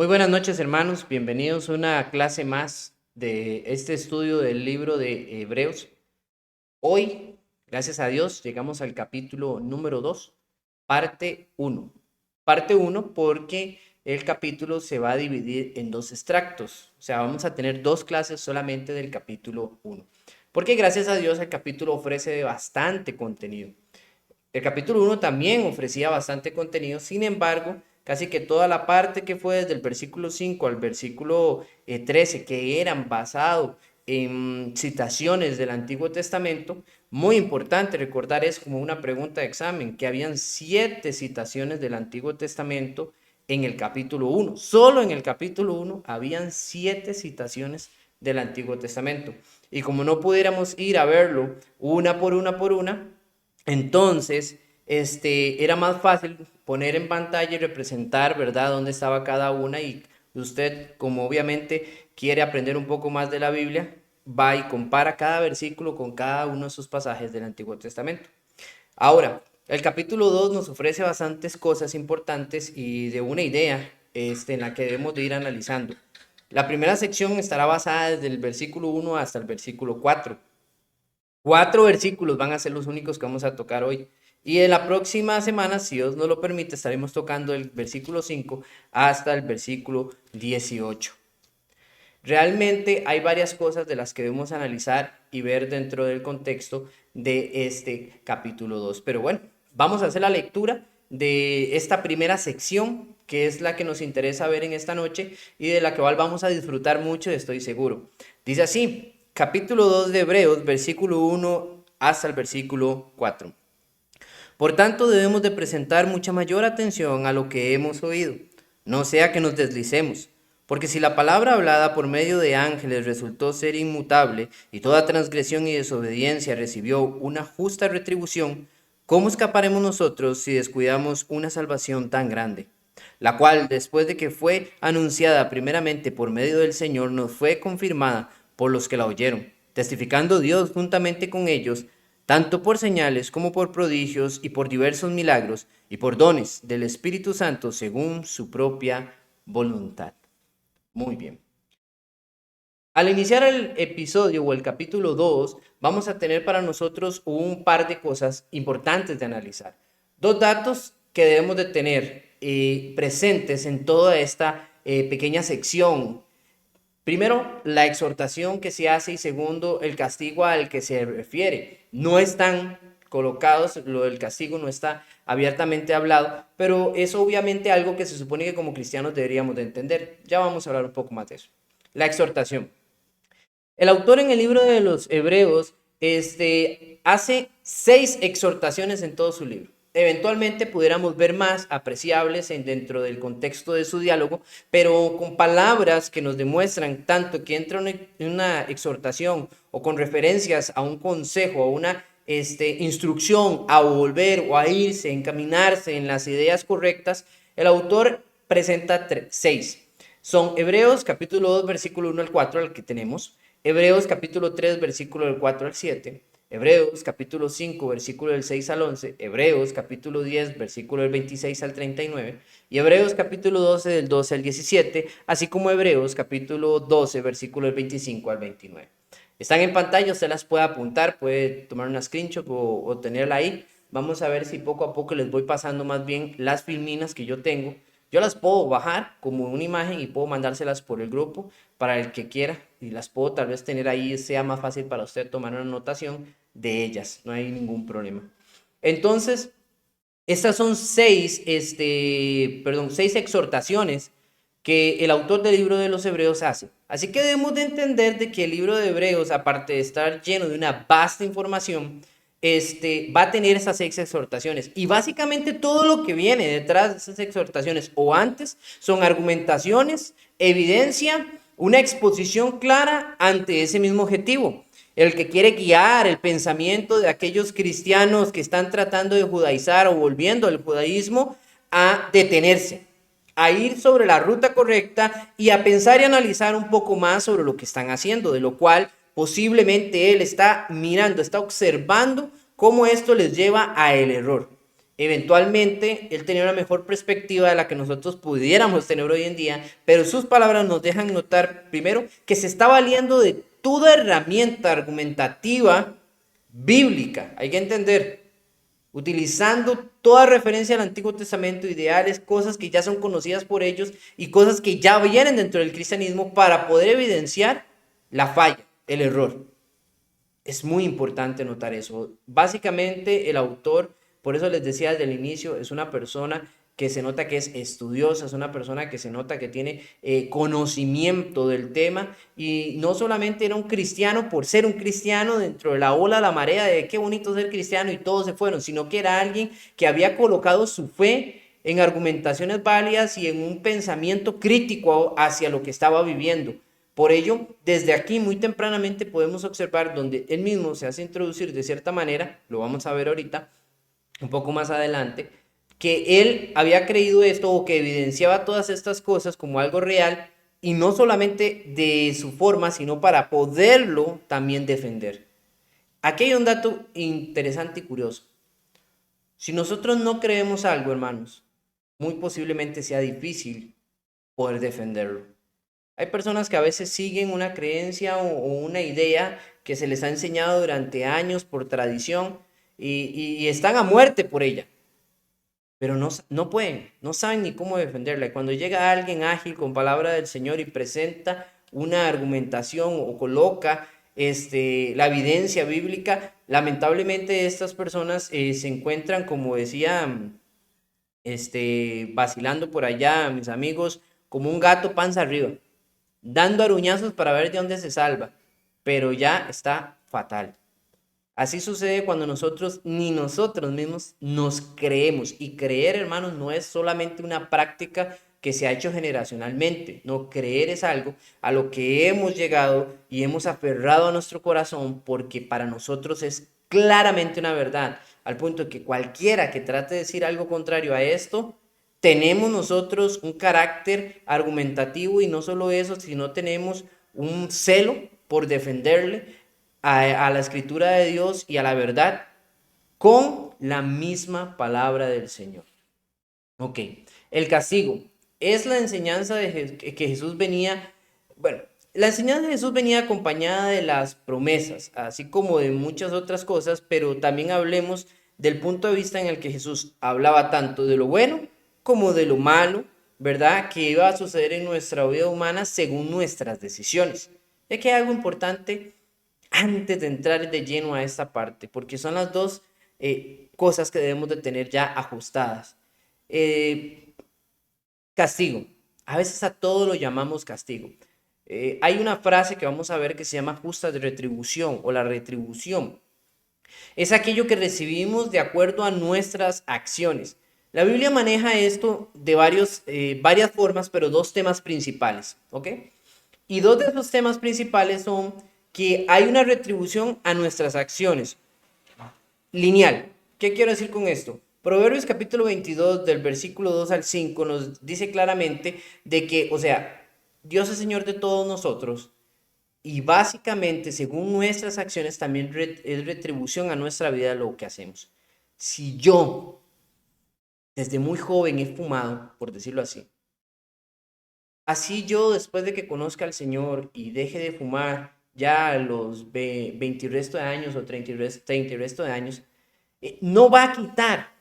Muy buenas noches, hermanos. Bienvenidos a una clase más de este estudio del libro de Hebreos. Hoy, gracias a Dios, llegamos al capítulo número 2, parte uno. Parte uno porque el capítulo se va a dividir en dos extractos. O sea, vamos a tener dos clases solamente del capítulo uno. Porque gracias a Dios el capítulo ofrece bastante contenido. El capítulo uno también ofrecía bastante contenido, sin embargo, casi que toda la parte que fue desde el versículo 5 al versículo 13, que eran basados en citaciones del Antiguo Testamento, muy importante recordar, es como una pregunta de examen, que habían 7 citaciones del Antiguo Testamento en el capítulo uno. Solo en el capítulo uno habían 7 citaciones del Antiguo Testamento. Y como no pudiéramos ir a verlo una por una, entonces, era más fácil poner en pantalla y representar, ¿verdad?, dónde estaba cada una. Y usted, como obviamente quiere aprender un poco más de la Biblia, va y compara cada versículo con cada uno de sus pasajes del Antiguo Testamento. Ahora, el capítulo 2 nos ofrece bastantes cosas importantes y de una idea en la que debemos de ir analizando. La primera sección estará basada desde el versículo 1 hasta el versículo 4. 4 versículos van a ser los únicos que vamos a tocar hoy. Y en la próxima semana, si Dios nos lo permite, estaremos tocando el versículo 5 hasta el versículo 18. Realmente hay varias cosas de las que debemos analizar y ver dentro del contexto de este capítulo 2. Pero bueno, vamos a hacer la lectura de esta primera sección, que es la que nos interesa ver en esta noche y de la que vamos a disfrutar mucho, estoy seguro. Dice así, capítulo 2 de Hebreos, versículo 1 hasta el versículo 4. Por tanto, debemos de presentar mucha mayor atención a lo que hemos oído, no sea que nos deslicemos, porque si la palabra hablada por medio de ángeles resultó ser inmutable y toda transgresión y desobediencia recibió una justa retribución, ¿cómo escaparemos nosotros si descuidamos una salvación tan grande? La cual, después de que fue anunciada primeramente por medio del Señor, nos fue confirmada por los que la oyeron, testificando Dios juntamente con ellos, tanto por señales como por prodigios y por diversos milagros y por dones del Espíritu Santo según su propia voluntad. Muy bien. Al iniciar el episodio o el capítulo 2, vamos a tener para nosotros un par de cosas importantes de analizar. Dos datos que debemos de tener presentes en toda esta pequeña sección. Primero, la exhortación que se hace y segundo, el castigo al que se refiere. No están colocados, lo del castigo no está abiertamente hablado, pero es obviamente algo que se supone que como cristianos deberíamos de entender. Ya vamos a hablar un poco más de eso. La exhortación. El autor en el libro de los Hebreos hace 6 exhortaciones en todo su libro. Eventualmente pudiéramos ver más apreciables dentro del contexto de su diálogo, pero con palabras que nos demuestran tanto que entra en una exhortación o con referencias a un consejo, a una instrucción a volver o a irse, encaminarse en las ideas correctas. El autor presenta 6. Son Hebreos capítulo 2, versículo 1 al 4, al que tenemos. Hebreos capítulo 3, versículo del 4 al 7. Hebreos capítulo 5, versículo del 6 al 11. Hebreos capítulo 10, versículo del 26 al 39. Y Hebreos capítulo 12, del 12 al 17. Así como Hebreos capítulo 12, versículo del 25 al 29. Están en pantalla, usted las puede apuntar, puede tomar una screenshot o tenerla ahí. Vamos a ver si poco a poco les voy pasando más bien las filminas que yo tengo. Yo las puedo bajar como una imagen y puedo mandárselas por el grupo para el que quiera y las puedo tal vez tener ahí, sea más fácil para usted tomar una anotación de ellas, no hay ningún problema. Entonces, estas son 6 exhortaciones que el autor del libro de los Hebreos hace. Así que debemos de entender de que el libro de Hebreos, aparte de estar lleno de una vasta información, va a tener esas 6 exhortaciones. Y básicamente todo lo que viene detrás de esas exhortaciones o antes son argumentaciones, evidencia, una exposición clara ante ese mismo objetivo. El que quiere guiar el pensamiento de aquellos cristianos que están tratando de judaizar o volviendo al judaísmo a detenerse, a ir sobre la ruta correcta y a pensar y analizar un poco más sobre lo que están haciendo, de lo cual posiblemente él está mirando, está observando cómo esto les lleva a el error. Eventualmente, él tenía una mejor perspectiva de la que nosotros pudiéramos tener hoy en día, pero sus palabras nos dejan notar, primero, que se está valiendo de toda herramienta argumentativa bíblica. Hay que entender, utilizando toda referencia al Antiguo Testamento, ideales, cosas que ya son conocidas por ellos y cosas que ya vienen dentro del cristianismo para poder evidenciar la falla, el error. Es muy importante notar eso. Básicamente el autor, por eso les decía desde el inicio, es una persona que se nota que es estudiosa, es una persona que se nota que tiene conocimiento del tema y no solamente era un cristiano por ser un cristiano dentro de la ola, la marea de qué bonito ser cristiano y todos se fueron, sino que era alguien que había colocado su fe en argumentaciones válidas y en un pensamiento crítico hacia lo que estaba viviendo. Por ello, desde aquí muy tempranamente podemos observar donde él mismo se hace introducir de cierta manera, lo vamos a ver ahorita, un poco más adelante, que él había creído esto o que evidenciaba todas estas cosas como algo real y no solamente de su forma, sino para poderlo también defender. Aquí hay un dato interesante y curioso. Si nosotros no creemos algo, hermanos, muy posiblemente sea difícil poder defenderlo. Hay personas que a veces siguen una creencia o una idea que se les ha enseñado durante años por tradición y están a muerte por ella, pero no pueden, no saben ni cómo defenderla. Y cuando llega alguien ágil con palabra del Señor y presenta una argumentación o coloca la evidencia bíblica, lamentablemente estas personas se encuentran, como decía, vacilando por allá, mis amigos, como un gato panza arriba dando aruñazos para ver de dónde se salva, pero ya está fatal. Así sucede cuando nosotros ni nosotros mismos nos creemos. Y creer, hermanos, no es solamente una práctica que se ha hecho generacionalmente. No, creer es algo a lo que hemos llegado y hemos aferrado a nuestro corazón porque para nosotros es claramente una verdad. Al punto de que cualquiera que trate de decir algo contrario a esto, tenemos nosotros un carácter argumentativo y no solo eso, sino tenemos un celo por defenderle a la escritura de Dios y a la verdad con la misma palabra del Señor. Ok, el castigo es la enseñanza de que Jesús venía, bueno, la enseñanza de Jesús venía acompañada de las promesas, así como de muchas otras cosas, pero también hablemos del punto de vista en el que Jesús hablaba tanto de lo bueno como de lo malo, ¿verdad? Que iba a suceder en nuestra vida humana según nuestras decisiones. Ya que hay algo importante antes de entrar de lleno a esta parte, porque son las dos cosas que debemos de tener ya ajustadas. Eh, Castigo. A veces a todo lo llamamos castigo. Hay una frase que vamos a ver que se llama justa de retribución o la retribución. Es aquello que recibimos de acuerdo a nuestras acciones. La Biblia maneja esto de varias formas, pero dos temas principales, ¿ok? Y dos de esos temas principales son que hay una retribución a nuestras acciones lineal. ¿Qué quiero decir con esto? Proverbios capítulo 22 del versículo 2 al 5 nos dice claramente de que, o sea, Dios es Señor de todos nosotros y básicamente según nuestras acciones también es retribución a nuestra vida lo que hacemos. Si yo desde muy joven he fumado, por decirlo así, así yo después de que conozca al Señor y deje de fumar ya a los 20 y resto de años o 30 y resto de años, no va a quitar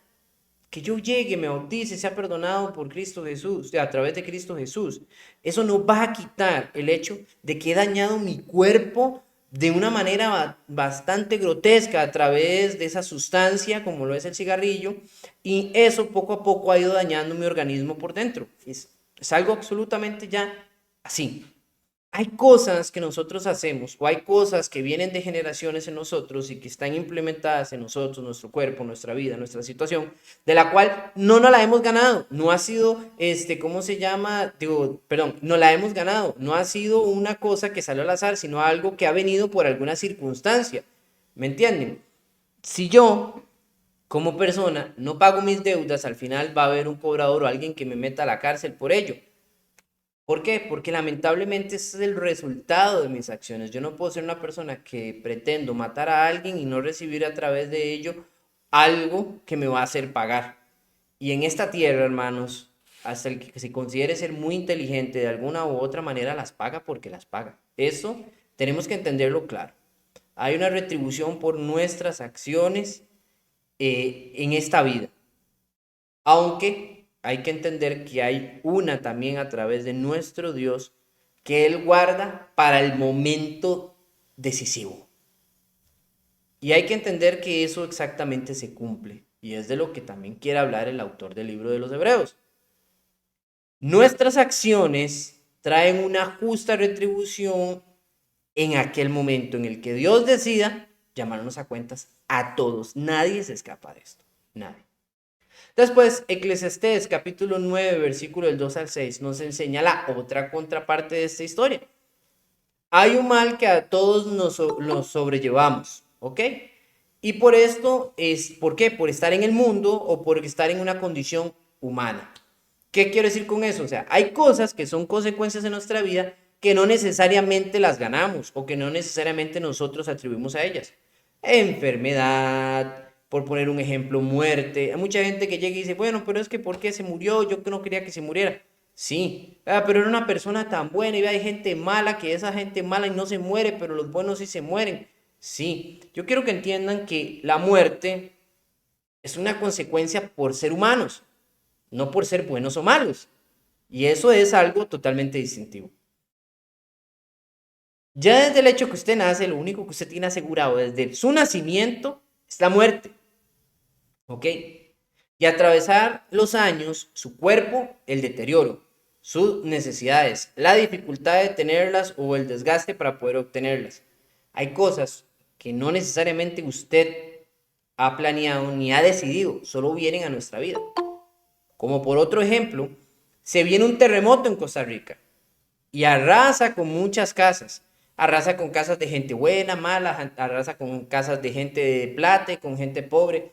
que yo llegue, me bautice, sea perdonado por Cristo Jesús, o sea, a través de Cristo Jesús. Eso no va a quitar el hecho de que he dañado mi cuerpo de una manera bastante grotesca a través de esa sustancia como lo es el cigarrillo y eso poco a poco ha ido dañando mi organismo por dentro. Es algo absolutamente ya así. Hay cosas que nosotros hacemos o hay cosas que vienen de generaciones en nosotros y que están implementadas en nosotros, nuestro cuerpo, nuestra vida, nuestra situación, de la cual no nos la hemos ganado. No ha sido, ¿cómo se llama? Digo, perdón, no la hemos ganado. No ha sido una cosa que salió al azar, sino algo que ha venido por alguna circunstancia. ¿Me entienden? Si yo, como persona, no pago mis deudas, al final va a haber un cobrador o alguien que me meta a la cárcel por ello. ¿Por qué? Porque lamentablemente ese es el resultado de mis acciones. Yo no puedo ser una persona que pretendo matar a alguien y no recibir a través de ello algo que me va a hacer pagar. Y en esta tierra, hermanos, hasta el que se considere ser muy inteligente de alguna u otra manera las paga porque las paga. Eso tenemos que entenderlo claro. Hay una retribución por nuestras acciones en esta vida. Aunque hay que entender que hay una también a través de nuestro Dios que Él guarda para el momento decisivo. Y hay que entender que eso exactamente se cumple. Y es de lo que también quiere hablar el autor del libro de los Hebreos. Nuestras acciones traen una justa retribución en aquel momento en el que Dios decida llamarnos a cuentas a todos. Nadie se escapa de esto. Nadie. Después, Eclesiastés capítulo 9, versículo del 2 al 6 nos enseña la otra contraparte de esta historia. Hay un mal que a todos nos sobrellevamos, ¿ok? Y por esto ¿por qué? Por estar en el mundo o por estar en una condición humana. ¿Qué quiero decir con eso? O sea, hay cosas que son consecuencias en nuestra vida que no necesariamente las ganamos o que no necesariamente nosotros atribuimos a ellas. Enfermedad, por poner un ejemplo, muerte. Hay mucha gente que llega y dice, bueno, pero es que ¿por qué se murió? Yo no quería que se muriera. Sí, pero era una persona tan buena y hay gente mala que esa gente mala y no se muere, pero los buenos sí se mueren. Sí, yo quiero que entiendan que la muerte es una consecuencia por ser humanos, no por ser buenos o malos. Y eso es algo totalmente distintivo. Ya desde el hecho que usted nace, lo único que usted tiene asegurado desde su nacimiento es la muerte. ¿Ok? Y atravesar los años, su cuerpo, el deterioro, sus necesidades, la dificultad de tenerlas o el desgaste para poder obtenerlas. Hay cosas que no necesariamente usted ha planeado ni ha decidido, solo vienen a nuestra vida. Como por otro ejemplo, se viene un terremoto en Costa Rica y arrasa con muchas casas. Arrasa con casas de gente buena, mala, arrasa con casas de gente de plata, con gente pobre.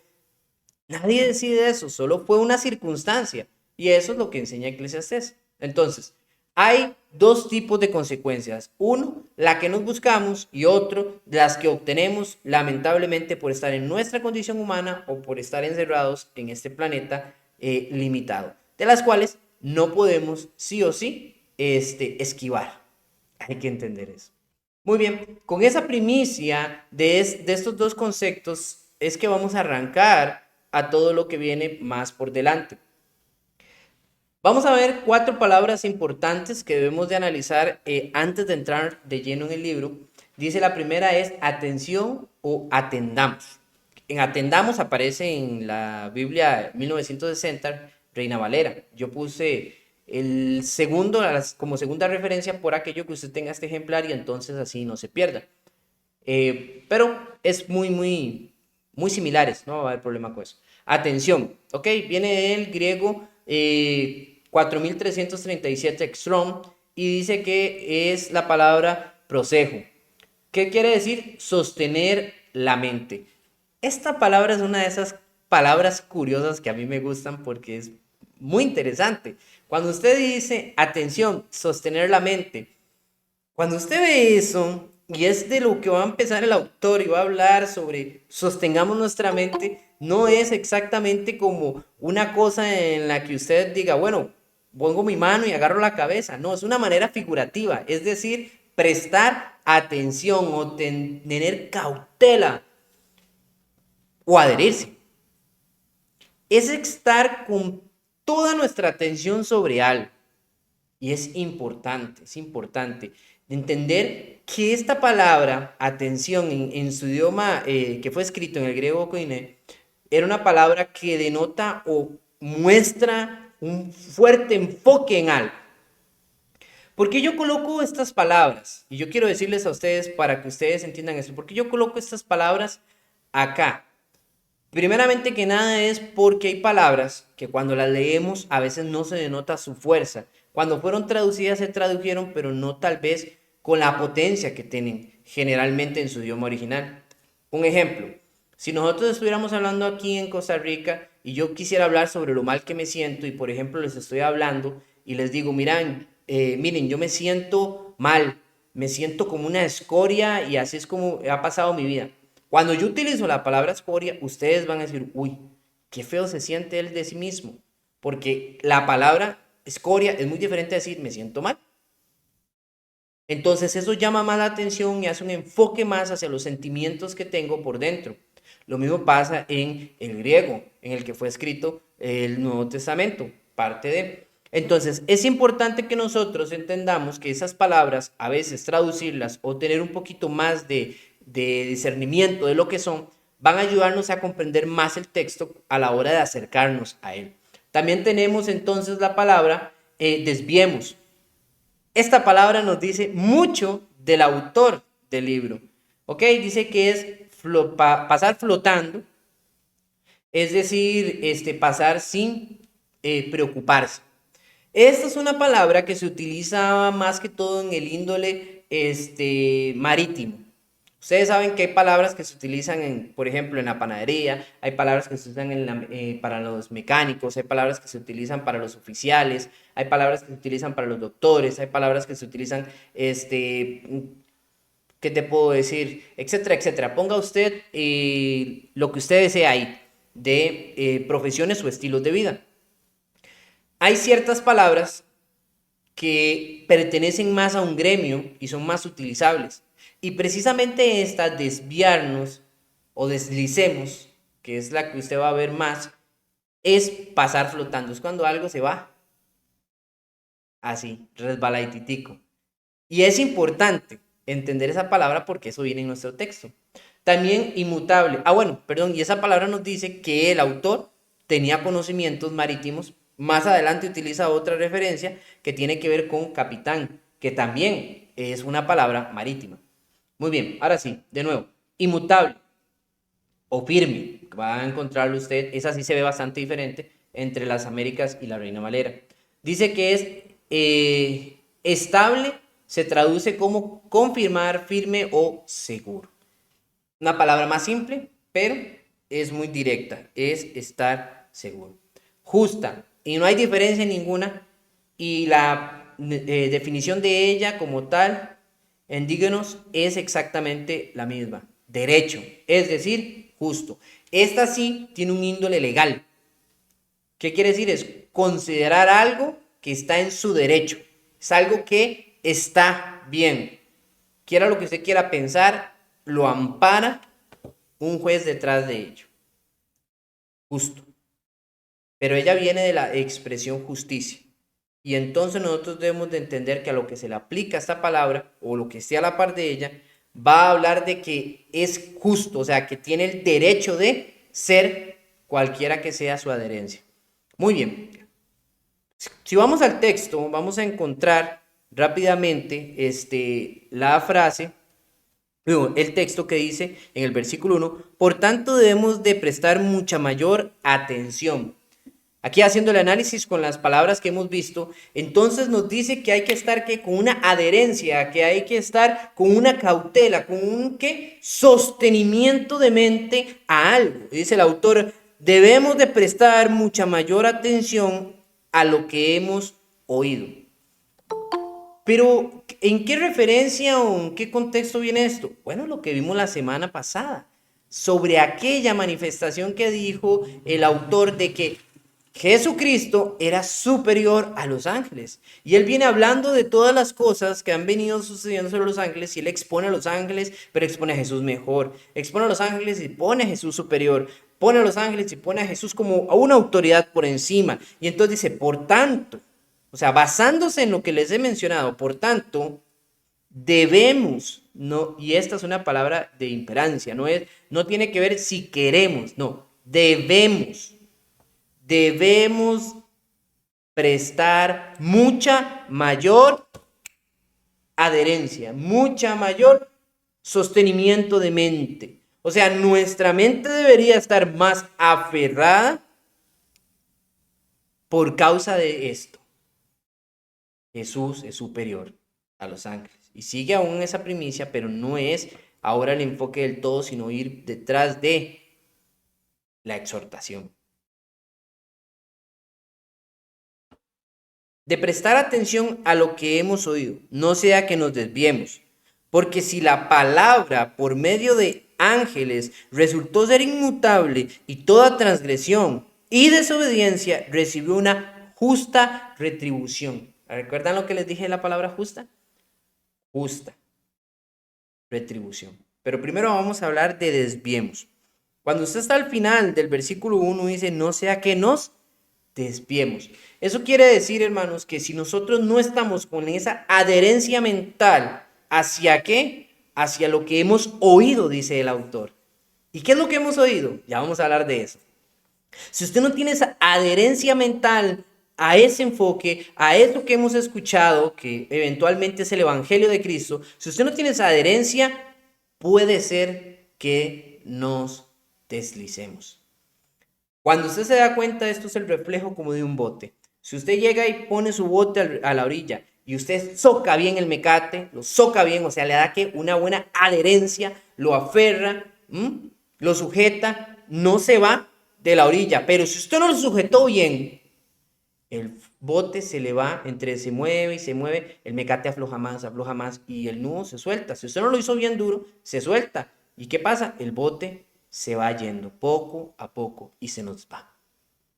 Nadie decide eso, solo fue una circunstancia. Y eso es lo que enseña Eclesiastés. Entonces, hay dos tipos de consecuencias. Uno, la que nos buscamos y otro, las que obtenemos lamentablemente por estar en nuestra condición humana o por estar encerrados en este planeta limitado, de las cuales no podemos sí o sí esquivar. Hay que entender eso. Muy bien, con esa primicia de estos dos conceptos es que vamos a arrancar a todo lo que viene más por delante. Vamos a ver 4 palabras importantes que debemos de analizar antes de entrar de lleno en el libro. Dice la primera es atención o atendamos. En atendamos aparece en la Biblia 1960, Reina Valera. Yo puse el segundo como segunda referencia por aquello que usted tenga este ejemplar y entonces así no se pierda. Pero es muy similares, no va a haber problema con eso. Atención, ¿ok? Viene del griego 4337 extrom y dice que es la palabra prosejo. ¿Qué quiere decir? Sostener la mente. Esta palabra es una de esas palabras curiosas que a mí me gustan porque es muy interesante. Cuando usted dice, atención, sostener la mente, cuando usted ve eso, y es de lo que va a empezar el autor y va a hablar sobre sostengamos nuestra mente, no es exactamente como una cosa en la que usted diga, bueno, pongo mi mano y agarro la cabeza. No, es una manera figurativa, es decir, prestar atención o tener cautela o adherirse. Es estar con toda nuestra atención sobre algo. Y es importante entender que esta palabra, atención, en su idioma que fue escrito en el griego koiné, era una palabra que denota o muestra un fuerte enfoque en algo. ¿Por qué yo coloco estas palabras? Y yo quiero decirles a ustedes para que ustedes entiendan esto. ¿Por qué yo coloco estas palabras acá? Primeramente que nada es porque hay palabras que cuando las leemos a veces no se denota su fuerza. Cuando fueron traducidas se tradujeron, pero no tal vez con la potencia que tienen generalmente en su idioma original. Un ejemplo, si nosotros estuviéramos hablando aquí en Costa Rica y yo quisiera hablar sobre lo mal que me siento y por ejemplo les estoy hablando y les digo, miren, yo me siento mal, me siento como una escoria y así es como ha pasado mi vida. Cuando yo utilizo la palabra escoria, ustedes van a decir, uy, qué feo se siente él de sí mismo, porque la palabra escoria es muy diferente a decir me siento mal. Entonces eso llama más la atención y hace un enfoque más hacia los sentimientos que tengo por dentro. Lo mismo pasa en el griego, en el que fue escrito el Nuevo Testamento, parte de. Entonces es importante que nosotros entendamos que esas palabras, a veces traducirlas o tener un poquito más de discernimiento de lo que son, van a ayudarnos a comprender más el texto a la hora de acercarnos a él. También tenemos entonces la palabra desviemos. Esta palabra nos dice mucho del autor del libro. ¿Ok? Dice que es pasar flotando, es decir, pasar sin preocuparse. Esta es una palabra que se utiliza más que todo en el índole marítimo. Ustedes saben que hay palabras que se utilizan, por ejemplo, en la panadería, hay palabras que se usan para los mecánicos, hay palabras que se utilizan para los oficiales, hay palabras que se utilizan para los doctores, hay palabras que se utilizan, ¿qué te puedo decir? Etcétera, etcétera. Ponga usted lo que usted desea ahí de profesiones o estilos de vida. Hay ciertas palabras que pertenecen más a un gremio y son más utilizables. Y precisamente esta, desviarnos o deslicemos, que es la que usted va a ver más, es pasar flotando. Es cuando algo se va así, resbaladitico. Y es importante entender esa palabra porque eso viene en nuestro texto. También inmutable. Bueno, perdón, y esa palabra nos dice que el autor tenía conocimientos marítimos. Más adelante utiliza otra referencia que tiene que ver con capitán, que también es una palabra marítima. Muy bien, ahora sí, de nuevo, inmutable o firme. Va a encontrarlo usted, esa sí se ve bastante diferente entre las Américas y la Reina Valera. Dice que es estable, se traduce como confirmar, firme o seguro. Una palabra más simple, pero es muy directa, es estar seguro. Justa, y no hay diferencia ninguna, y la definición de ella como tal, en díganos, es exactamente la misma. Derecho, es decir, justo. Esta sí tiene un índole legal. ¿Qué quiere decir? Es considerar algo que está en su derecho. Es algo que está bien. Quiera lo que usted quiera pensar, lo ampara un juez detrás de ello. Justo. Pero ella viene de la expresión justicia. Y entonces nosotros debemos de entender que a lo que se le aplica esta palabra, o lo que esté a la par de ella, va a hablar de que es justo, o sea, que tiene el derecho de ser cualquiera que sea su adherencia. Muy bien. Si vamos al texto, vamos a encontrar rápidamente la frase, el texto que dice en el versículo 1, por tanto debemos de prestar mucha mayor atención. Aquí haciendo el análisis con las palabras que hemos visto, entonces nos dice que hay que estar con una adherencia, que hay que estar con una cautela, con un sostenimiento de mente a algo. Dice el autor, debemos de prestar mucha mayor atención a lo que hemos oído. Pero, ¿en qué referencia o en qué contexto viene esto? Bueno, lo que vimos la semana pasada, sobre aquella manifestación que dijo el autor de que Jesucristo era superior a los ángeles. Y él viene hablando de todas las cosas que han venido sucediendo sobre los ángeles y él expone a los ángeles, pero expone a Jesús mejor. Expone a los ángeles y pone a Jesús superior. Pone a los ángeles y pone a Jesús como a una autoridad por encima. Y entonces dice, por tanto, o sea, basándose en lo que les he mencionado, por tanto, debemos, no, y esta es una palabra de imperancia, no tiene que ver si queremos, no, debemos prestar mucha mayor adherencia, mucha mayor sostenimiento de mente. O sea, nuestra mente debería estar más aferrada por causa de esto. Jesús es superior a los ángeles. Y sigue aún esa primicia, pero no es ahora el enfoque del todo, sino ir detrás de la exhortación. De prestar atención a lo que hemos oído, no sea que nos desviemos, porque si la palabra por medio de ángeles resultó ser inmutable y toda transgresión y desobediencia recibió una justa retribución. ¿Recuerdan lo que les dije de la palabra justa? Justa retribución. Pero primero vamos a hablar de desviemos. Cuando usted está al final del versículo 1 dice, no sea que nos desviemos. Eso quiere decir, hermanos, que si nosotros no estamos con esa adherencia mental, ¿hacia qué? Hacia lo que hemos oído, dice el autor. ¿Y qué es lo que hemos oído? Ya vamos a hablar de eso. Si usted no tiene esa adherencia mental a ese enfoque, a eso que hemos escuchado, que eventualmente es el Evangelio de Cristo, si usted no tiene esa adherencia, puede ser que nos deslicemos. Cuando usted se da cuenta, esto es el reflejo como de un bote. Si usted llega y pone su bote a la orilla y usted soca bien el mecate, lo soca bien, o sea, le da que una buena adherencia, lo aferra, lo sujeta, no se va de la orilla. Pero si usted no lo sujetó bien, el bote se le va, se mueve y se mueve, el mecate afloja más y el nudo se suelta. Si usted no lo hizo bien duro, se suelta. ¿Y qué pasa? El bote se va yendo poco a poco y se nos va,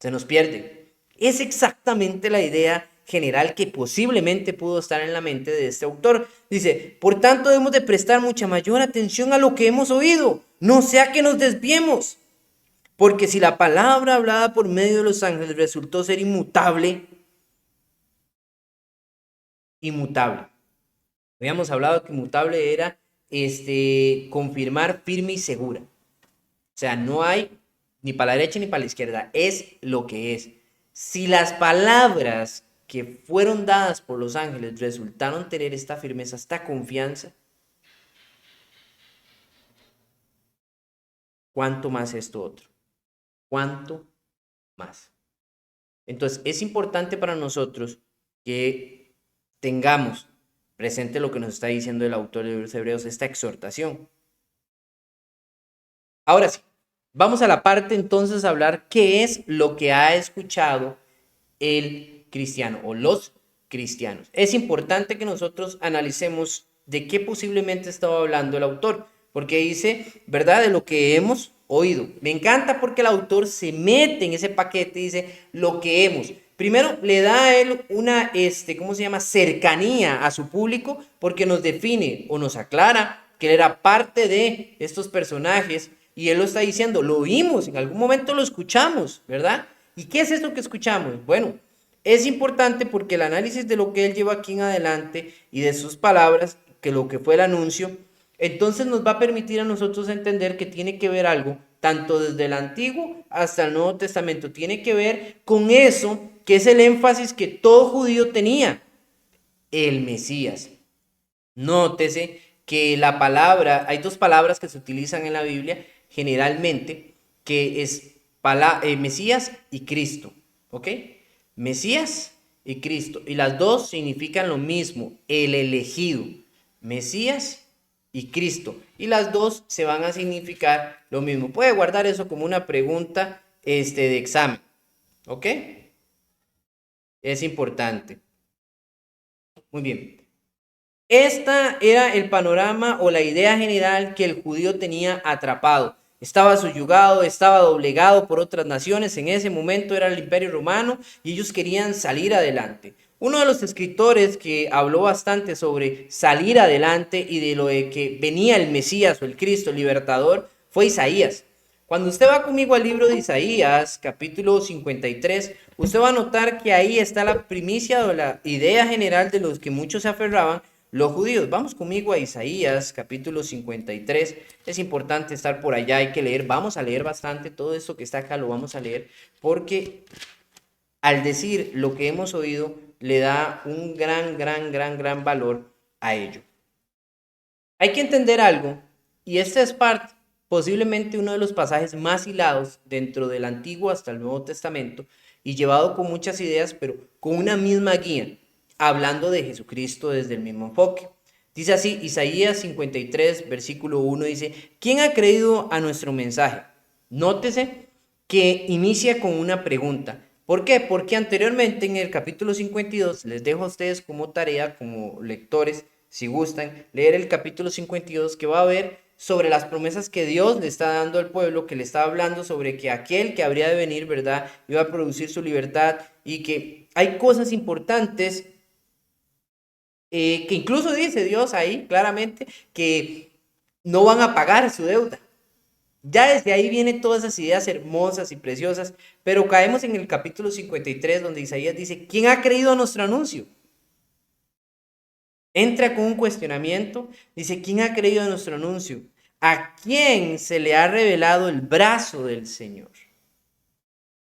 se nos pierde. Es exactamente la idea general que posiblemente pudo estar en la mente de este autor. Dice, por tanto debemos de prestar mucha mayor atención a lo que hemos oído, no sea que nos desviemos. Porque si la palabra hablada por medio de los ángeles resultó ser inmutable, habíamos hablado que inmutable era confirmar firme y segura. O sea, no hay ni para la derecha ni para la izquierda, es lo que es. Si las palabras que fueron dadas por los ángeles resultaron tener esta firmeza, esta confianza, ¿cuánto más esto otro? ¿Cuánto más? Entonces, es importante para nosotros que tengamos presente lo que nos está diciendo el autor de los Hebreos, esta exhortación. Ahora sí, vamos a la parte entonces a hablar qué es lo que ha escuchado el cristiano o los cristianos. Es importante que nosotros analicemos de qué posiblemente estaba hablando el autor, porque dice, ¿verdad? De lo que hemos oído. Me encanta porque el autor se mete en ese paquete y dice lo que hemos. Primero le da a él una, ¿cómo se llama? Cercanía a su público porque nos define o nos aclara que él era parte de estos personajes y él lo está diciendo, lo oímos, en algún momento lo escuchamos, ¿verdad? ¿Y qué es esto que escuchamos? Bueno, es importante porque el análisis de lo que él lleva aquí en adelante y de sus palabras, que lo que fue el anuncio, entonces nos va a permitir a nosotros entender que tiene que ver algo, tanto desde el Antiguo hasta el Nuevo Testamento, tiene que ver con eso que es el énfasis que todo judío tenía, el Mesías. Nótese que la palabra, hay dos palabras que se utilizan en la Biblia generalmente, que es Mesías y Cristo, ¿ok? Mesías y Cristo, y las dos significan lo mismo, el elegido, Mesías y Cristo, y las dos se van a significar lo mismo. Puede guardar eso como una pregunta de examen, ¿ok? Es importante. Muy bien. Esta era el panorama o la idea general que el judío tenía atrapado. Estaba subyugado, estaba doblegado por otras naciones. En ese momento era el Imperio Romano y ellos querían salir adelante. Uno de los escritores que habló bastante sobre salir adelante y de lo de que venía el Mesías o el Cristo, el libertador, fue Isaías. Cuando usted va conmigo al libro de Isaías, capítulo 53, usted va a notar que ahí está la primicia o la idea general de los que muchos se aferraban, los judíos. Vamos conmigo a Isaías, capítulo 53. Es importante estar por allá, hay que leer. Vamos a leer bastante, todo esto que está acá lo vamos a leer, porque al decir lo que hemos oído, le da un gran valor a ello. Hay que entender algo, y este es posiblemente uno de los pasajes más hilados dentro del Antiguo hasta el Nuevo Testamento, y llevado con muchas ideas, pero con una misma guía, hablando de Jesucristo desde el mismo enfoque. Dice así, Isaías 53, versículo 1, dice, ¿quién ha creído a nuestro mensaje? Nótese que inicia con una pregunta. ¿Por qué? Porque anteriormente en el capítulo 52, les dejo a ustedes como tarea, como lectores, si gustan, leer el capítulo 52, que va a ver sobre las promesas que Dios le está dando al pueblo, que le está hablando sobre que aquel que habría de venir, ¿verdad?, iba a producir su libertad, y que hay cosas importantes que incluso dice Dios ahí claramente que no van a pagar su deuda. Ya desde ahí vienen todas esas ideas hermosas y preciosas, pero caemos en el capítulo 53 donde Isaías dice, ¿quién ha creído a nuestro anuncio? Entra con un cuestionamiento, dice, ¿quién ha creído a nuestro anuncio? ¿A quién se le ha revelado el brazo del Señor?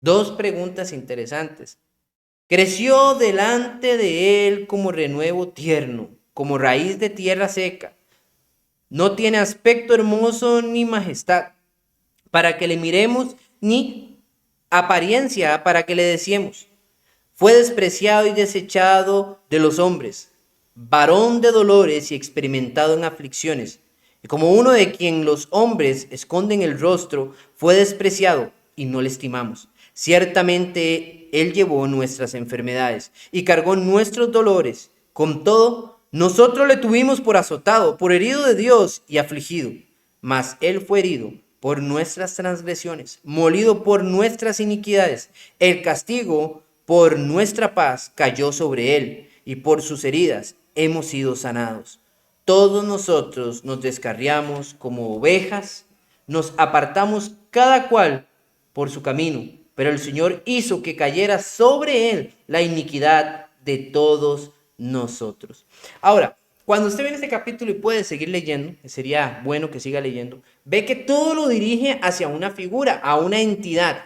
Dos preguntas interesantes. Creció delante de él como renuevo tierno, como raíz de tierra seca. No tiene aspecto hermoso ni majestad, para que le miremos, ni apariencia para que le deseemos. Fue despreciado y desechado de los hombres, varón de dolores y experimentado en aflicciones. Y como uno de quien los hombres esconden el rostro, fue despreciado y no le estimamos. Ciertamente Él llevó nuestras enfermedades y cargó nuestros dolores. Con todo, nosotros le tuvimos por azotado, por herido de Dios y afligido. Mas Él fue herido por nuestras transgresiones, molido por nuestras iniquidades. El castigo por nuestra paz cayó sobre Él, y por sus heridas hemos sido sanados. Todos nosotros nos descarriamos como ovejas, nos apartamos cada cual por su camino, pero el Señor hizo que cayera sobre Él la iniquidad de todos nosotros. Ahora, cuando usted ve este capítulo y puede seguir leyendo, sería bueno que siga leyendo, ve que todo lo dirige hacia una figura, a una entidad.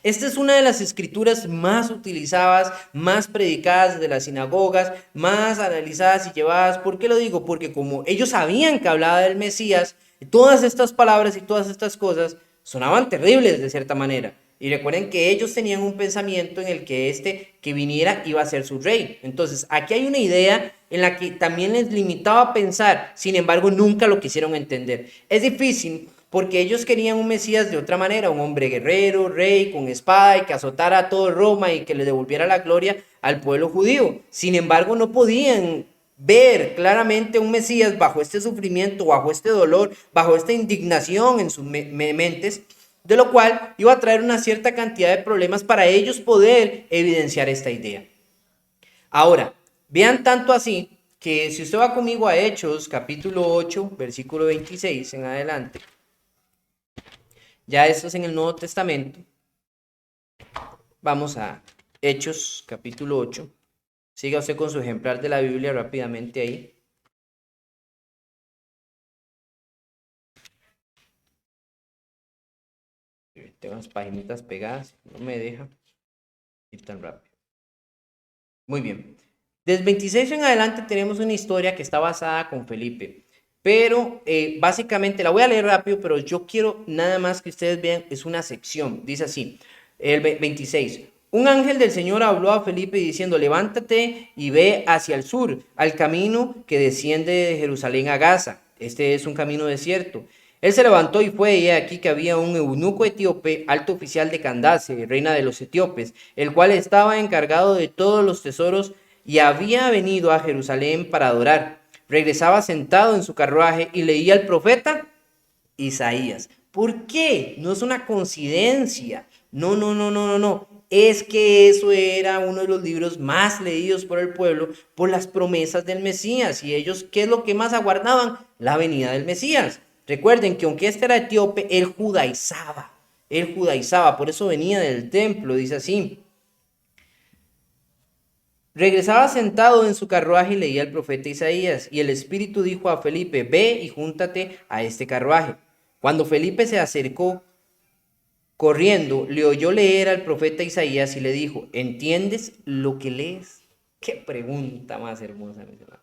Esta es una de las escrituras más utilizadas, más predicadas de las sinagogas, más analizadas y llevadas. ¿Por qué lo digo? Porque como ellos sabían que hablaba del Mesías, todas estas palabras y todas estas cosas sonaban terribles de cierta manera. Y recuerden que ellos tenían un pensamiento en el que este que viniera iba a ser su rey. Entonces, aquí hay una idea en la que también les limitaba a pensar, sin embargo, nunca lo quisieron entender. Es difícil porque ellos querían un Mesías de otra manera, un hombre guerrero, rey, con espada y que azotara a todo Roma y que le devolviera la gloria al pueblo judío. Sin embargo, no podían ver claramente un Mesías bajo este sufrimiento, bajo este dolor, bajo esta indignación en sus mentes, de lo cual iba a traer una cierta cantidad de problemas para ellos poder evidenciar esta idea. Ahora, vean tanto así que si usted va conmigo a Hechos, capítulo 8, versículo 26 en adelante, ya esto es en el Nuevo Testamento. Vamos a Hechos, capítulo 8. Siga usted con su ejemplar de la Biblia rápidamente ahí. Tengo unas paginitas pegadas, no me deja ir tan rápido. Muy bien. Desde 26 en adelante tenemos una historia que está basada con Felipe. Pero básicamente, la voy a leer rápido, pero yo quiero nada más que ustedes vean, es una sección. Dice así, el 26. Un ángel del Señor habló a Felipe diciendo, levántate y ve hacia el sur, al camino que desciende de Jerusalén a Gaza. Este es un camino desierto. Él se levantó y fue, y aquí que había un eunuco etíope, alto oficial de Candace, reina de los etíopes, el cual estaba encargado de todos los tesoros y había venido a Jerusalén para adorar. Regresaba sentado en su carruaje y leía al profeta Isaías. ¿Por qué? No es una coincidencia. No. Es que eso era uno de los libros más leídos por el pueblo por las promesas del Mesías. Y ellos, ¿qué es lo que más aguardaban? La venida del Mesías. Recuerden que aunque este era etíope, él judaizaba. Por eso venía del templo, dice así. Regresaba sentado en su carruaje y leía al profeta Isaías, y el Espíritu dijo a Felipe, ve y júntate a este carruaje. Cuando Felipe se acercó corriendo, le oyó leer al profeta Isaías y le dijo, ¿entiendes lo que lees? Qué pregunta más hermosa, mis hermanos.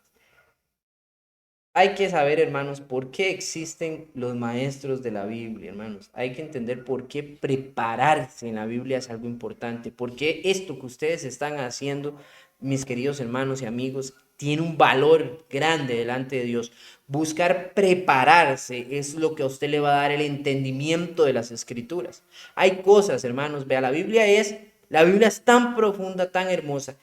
Hay que saber, hermanos, por qué existen los maestros de la Biblia, hermanos. Hay que entender por qué prepararse en la Biblia es algo importante. Por qué esto que ustedes están haciendo, mis queridos hermanos y amigos, tiene un valor grande delante de Dios. Buscar prepararse es lo que a usted le va a dar el entendimiento de las Escrituras. Hay cosas, hermanos, vea, la Biblia es tan profunda, tan hermosa.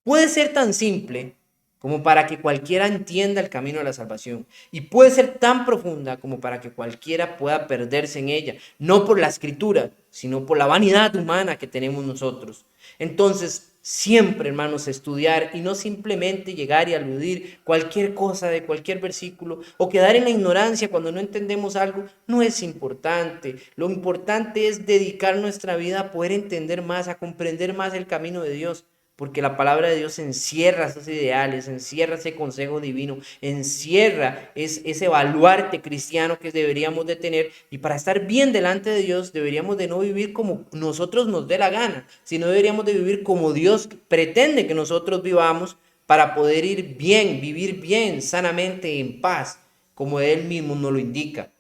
Puede ser tan simple como para que cualquiera entienda el camino de la salvación. Y puede ser tan profunda como para que cualquiera pueda perderse en ella, no por la escritura, sino por la vanidad humana que tenemos nosotros. Entonces, siempre, hermanos, estudiar y no simplemente llegar y aludir cualquier cosa de cualquier versículo o quedar en la ignorancia cuando no entendemos algo, no es importante. Lo importante es dedicar nuestra vida a poder entender más, a comprender más el camino de Dios. Porque la palabra de Dios encierra esos ideales, encierra ese consejo divino, encierra ese baluarte cristiano que deberíamos de tener. Y para estar bien delante de Dios deberíamos de no vivir como nosotros nos dé la gana, sino deberíamos de vivir como Dios pretende que nosotros vivamos para poder ir bien, vivir bien, sanamente, en paz, como Él mismo nos lo indica.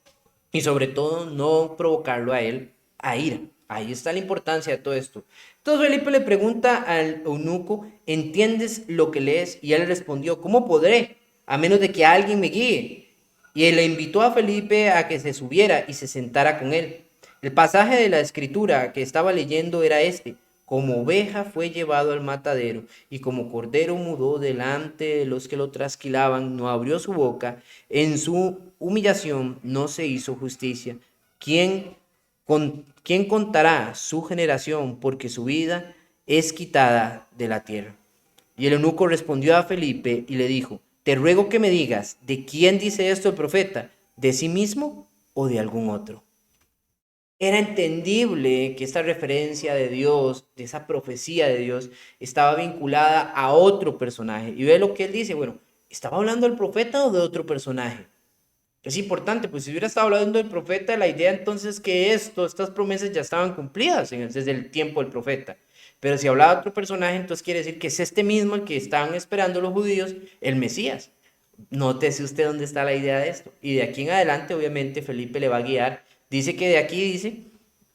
Y sobre todo no provocarlo a Él a ira. Ahí está la importancia de todo esto. Entonces Felipe le pregunta al eunuco, ¿entiendes lo que lees? Y él respondió, ¿cómo podré? A menos de que alguien me guíe. Y él le invitó a Felipe a que se subiera y se sentara con él. El pasaje de la escritura que estaba leyendo era este: como oveja fue llevado al matadero, y como cordero mudó delante de los que lo trasquilaban, no abrió su boca, en su humillación no se hizo justicia. ¿Quién ¿Quién contará su generación? Porque su vida es quitada de la tierra. Y el eunuco respondió a Felipe y le dijo, te ruego que me digas, ¿de quién dice esto el profeta? ¿De sí mismo o de algún otro? Era entendible que esta referencia de Dios, de esa profecía de Dios, estaba vinculada a otro personaje. Y ve lo que él dice, bueno, ¿estaba hablando del profeta o de otro personaje? Es importante, pues si hubiera estado hablando del profeta, la idea entonces que estas promesas ya estaban cumplidas desde el tiempo del profeta. Pero si hablaba de otro personaje, entonces quiere decir que es este mismo el que estaban esperando los judíos, el Mesías. Nótese usted dónde está la idea de esto. Y de aquí en adelante, obviamente, Felipe le va a guiar. Dice que de aquí dice,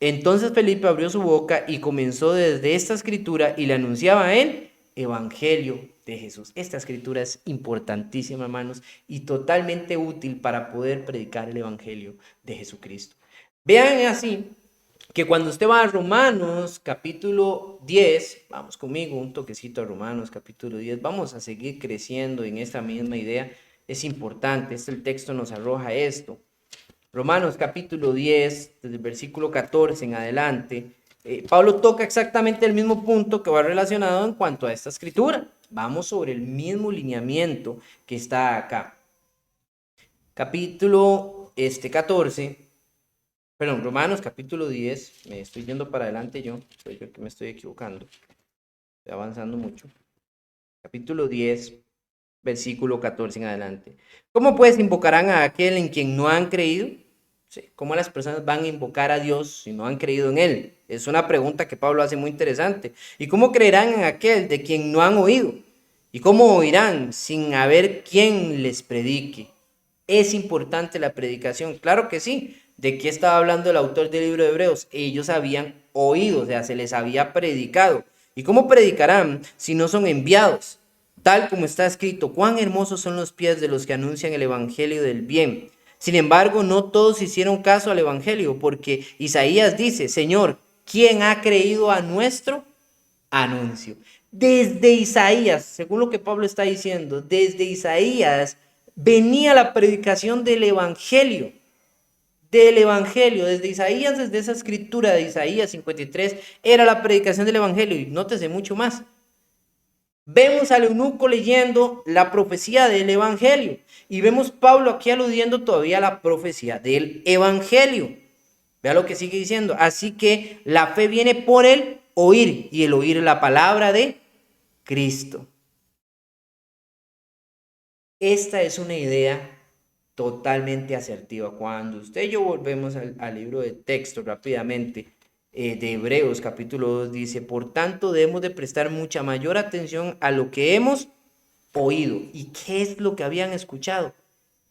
entonces Felipe abrió su boca y comenzó desde esta escritura y le anunciaba a él evangelio de Jesús. Esta escritura es importantísima, hermanos, y totalmente útil para poder predicar el evangelio de Jesucristo. Vean así que cuando usted va a Romanos capítulo 10, vamos conmigo un toquecito a Romanos capítulo 10, vamos a seguir creciendo en esta misma idea. Es importante, el texto nos arroja esto. Romanos capítulo 10, desde el versículo 14 en adelante, Pablo toca exactamente el mismo punto que va relacionado en cuanto a esta escritura. Vamos sobre el mismo lineamiento que está acá. Capítulo 14, perdón, Romanos capítulo 10, me estoy yendo para adelante soy yo el que me estoy equivocando, estoy avanzando mucho. Capítulo 10, versículo 14 en adelante. ¿Cómo pues invocarán a aquel en quien no han creído? Sí, ¿cómo las personas van a invocar a Dios si no han creído en Él? Es una pregunta que Pablo hace muy interesante. ¿Y cómo creerán en aquel de quien no han oído? ¿Y cómo oirán sin haber quien les predique? ¿Es importante la predicación? Claro que sí. ¿De qué estaba hablando el autor del libro de Hebreos? Ellos habían oído, o sea, se les había predicado. ¿Y cómo predicarán si no son enviados? Tal como está escrito, cuán hermosos son los pies de los que anuncian el evangelio del bien. Sin embargo, no todos hicieron caso al evangelio, porque Isaías dice, Señor, ¿quién ha creído a nuestro anuncio? Desde Isaías, según lo que Pablo está diciendo, desde Isaías venía la predicación del evangelio. Desde Isaías, desde esa escritura de Isaías 53, era la predicación del evangelio. Y nótese mucho más. Vemos al eunuco leyendo la profecía del evangelio y vemos Pablo aquí aludiendo todavía a la profecía del evangelio. Vea lo que sigue diciendo. Así que la fe viene por el oír y el oír la palabra de Cristo. Esta es una idea totalmente asertiva. Cuando usted y yo volvemos al libro de texto rápidamente, de Hebreos capítulo 2 dice, por tanto debemos de prestar mucha mayor atención a lo que hemos oído. ¿Y qué es lo que habían escuchado?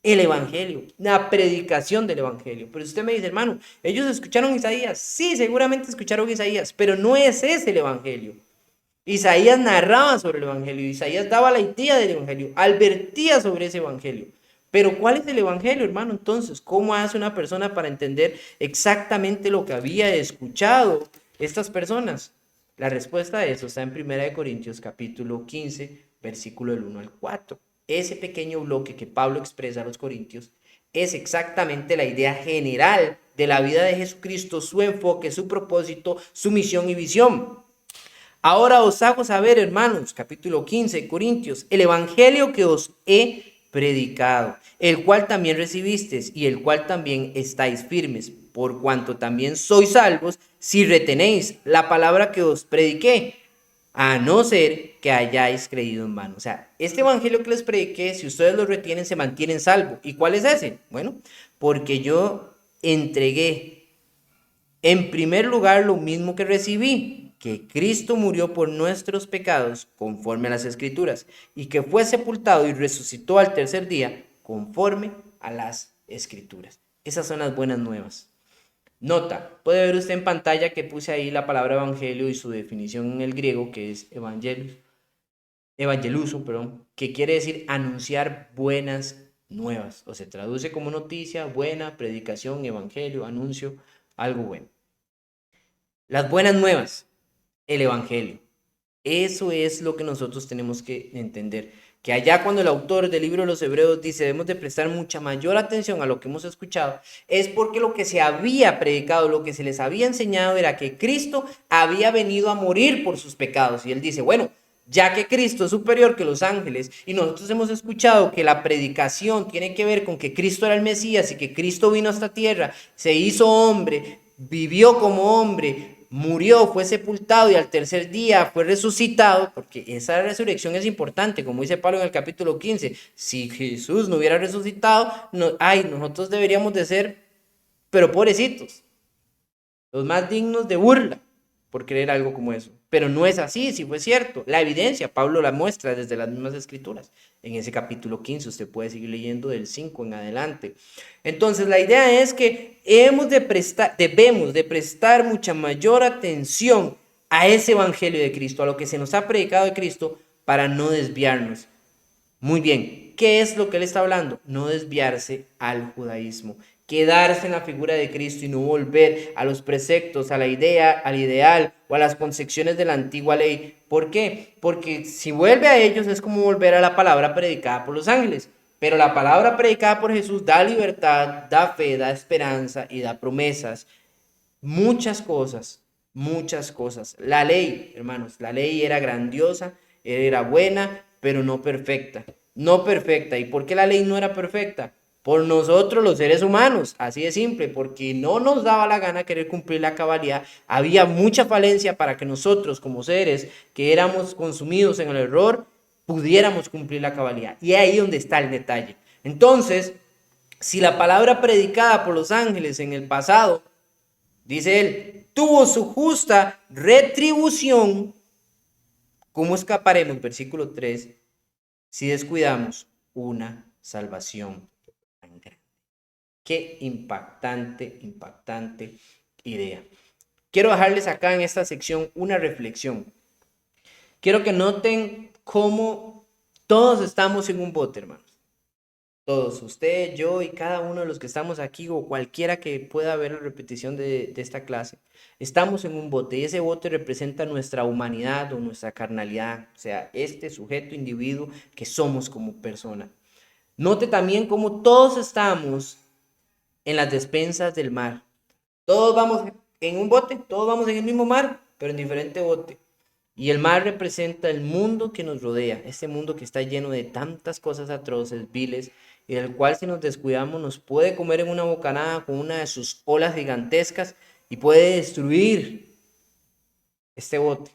El evangelio, la predicación del evangelio. Pero usted me dice, hermano, ¿ellos escucharon Isaías? Sí, seguramente escucharon Isaías, pero no es ese el evangelio. Isaías narraba sobre el evangelio, Isaías daba la idea del evangelio, advertía sobre ese evangelio. Pero ¿cuál es el evangelio, hermano? Entonces, ¿cómo hace una persona para entender exactamente lo que había escuchado estas personas? La respuesta a eso está en 1 Corintios capítulo 15, versículo del 1 al 4. Ese pequeño bloque que Pablo expresa a los corintios es exactamente la idea general de la vida de Jesucristo, su enfoque, su propósito, su misión y visión. Ahora os hago saber, hermanos, capítulo 15 de Corintios, el evangelio que os he predicado, el cual también recibisteis y el cual también estáis firmes, por cuanto también sois salvos si retenéis la palabra que os prediqué, a no ser que hayáis creído en vano. O sea, este evangelio que les prediqué, si ustedes lo retienen, se mantienen salvos. ¿Y cuál es ese? Bueno, porque yo entregué en primer lugar lo mismo que recibí, que Cristo murió por nuestros pecados conforme a las Escrituras, y que fue sepultado y resucitó al tercer día conforme a las Escrituras. Esas son las buenas nuevas. Nota, puede ver usted en pantalla que puse ahí la palabra evangelio y su definición en el griego, que es evangeluso, que quiere decir anunciar buenas nuevas, o se traduce como noticia, buena, predicación, evangelio, anuncio, algo bueno. Las buenas nuevas, el evangelio. Eso es lo que nosotros tenemos que entender. Que allá cuando el autor del libro de los Hebreos dice debemos de prestar mucha mayor atención a lo que hemos escuchado, es porque lo que se había predicado, lo que se les había enseñado era que Cristo había venido a morir por sus pecados. Y él dice, bueno, ya que Cristo es superior que los ángeles y nosotros hemos escuchado que la predicación tiene que ver con que Cristo era el Mesías y que Cristo vino a esta tierra, se hizo hombre, vivió como hombre, murió, fue sepultado y al tercer día fue resucitado, porque esa resurrección es importante, como dice Pablo en el capítulo 15, si Jesús no hubiera resucitado, nosotros deberíamos de ser, pero pobrecitos, los más dignos de burla por creer algo como eso. Pero no es así, si fue cierto. La evidencia, Pablo la muestra desde las mismas escrituras. En ese capítulo 15 usted puede seguir leyendo del 5 en adelante. Entonces la idea es que debemos de prestar mucha mayor atención a ese evangelio de Cristo, a lo que se nos ha predicado de Cristo, para no desviarnos. Muy bien, ¿qué es lo que él está hablando? No desviarse al judaísmo, quedarse en la figura de Cristo y no volver a los preceptos, a la idea, al ideal o a las concepciones de la antigua ley. ¿Por qué? Porque si vuelve a ellos es como volver a la palabra predicada por los ángeles. Pero la palabra predicada por Jesús da libertad, da fe, da esperanza y da promesas. Muchas cosas, muchas cosas. La ley, hermanos, la ley era grandiosa, era buena, pero no perfecta. No perfecta. ¿Y por qué la ley no era perfecta? Por nosotros los seres humanos, así de simple, porque no nos daba la gana querer cumplir la cabalidad. Había mucha falencia para que nosotros como seres que éramos consumidos en el error, pudiéramos cumplir la cabalidad. Y ahí donde está el detalle. Entonces, si la palabra predicada por los ángeles en el pasado, dice él, tuvo su justa retribución, ¿cómo escaparemos? Versículo 3, si descuidamos una salvación tan grande. Qué impactante idea. Quiero dejarles acá en esta sección una reflexión. Quiero que noten cómo todos estamos en un bote, hermanos. Todos, usted, yo y cada uno de los que estamos aquí o cualquiera que pueda ver la repetición de esta clase, estamos en un bote y ese bote representa nuestra humanidad o nuestra carnalidad, o sea, este sujeto, individuo que somos como persona. Note también cómo todos estamos en las despensas del mar. Todos vamos en un bote, todos vamos en el mismo mar, pero en diferente bote. Y el mar representa el mundo que nos rodea, este mundo que está lleno de tantas cosas atroces, viles, y del cual si nos descuidamos nos puede comer en una bocanada con una de sus olas gigantescas y puede destruir este bote.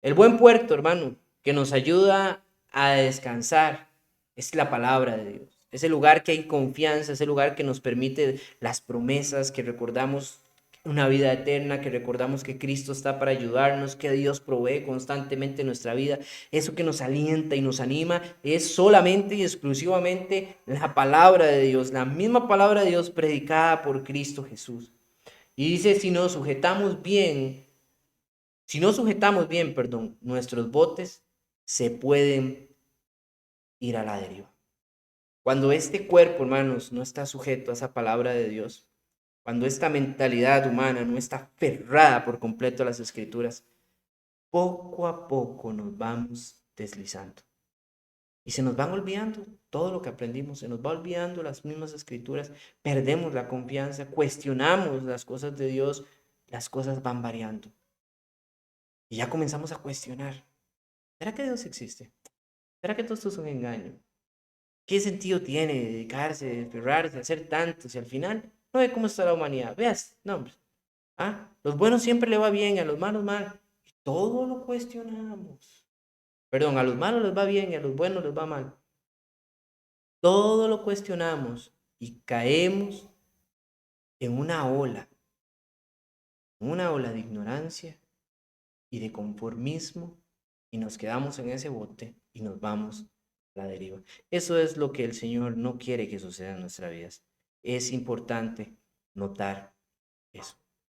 El buen puerto, hermano, que nos ayuda a descansar, es la palabra de Dios. Es el lugar que hay confianza, es el lugar que nos permite las promesas, que recordamos una vida eterna, que recordamos que Cristo está para ayudarnos, que Dios provee constantemente en nuestra vida. Eso que nos alienta y nos anima es solamente y exclusivamente la palabra de Dios, la misma palabra de Dios predicada por Cristo Jesús. Y dice, si no sujetamos bien, nuestros botes se pueden ir a la deriva. Cuando este cuerpo, hermanos, no está sujeto a esa palabra de Dios, cuando esta mentalidad humana no está aferrada por completo a las escrituras, poco a poco nos vamos deslizando. Y se nos van olvidando todo lo que aprendimos, se nos va olvidando las mismas escrituras, perdemos la confianza, cuestionamos las cosas de Dios, las cosas van variando. Y ya comenzamos a cuestionar, ¿será que Dios existe? ¿Será que todo esto es un engaño? ¿Qué sentido tiene dedicarse, aferrarse, hacer tanto si al final no ve cómo está la humanidad? Veas, no, hombre. Los buenos siempre le va bien, a los malos mal. Y todo lo cuestionamos. Perdón, a los malos les va bien y a los buenos les va mal. Todo lo cuestionamos y caemos en una ola de ignorancia y de conformismo y nos quedamos en ese bote y nos vamos a la deriva. Eso es lo que el Señor no quiere que suceda en nuestras vidas. Es importante notar eso.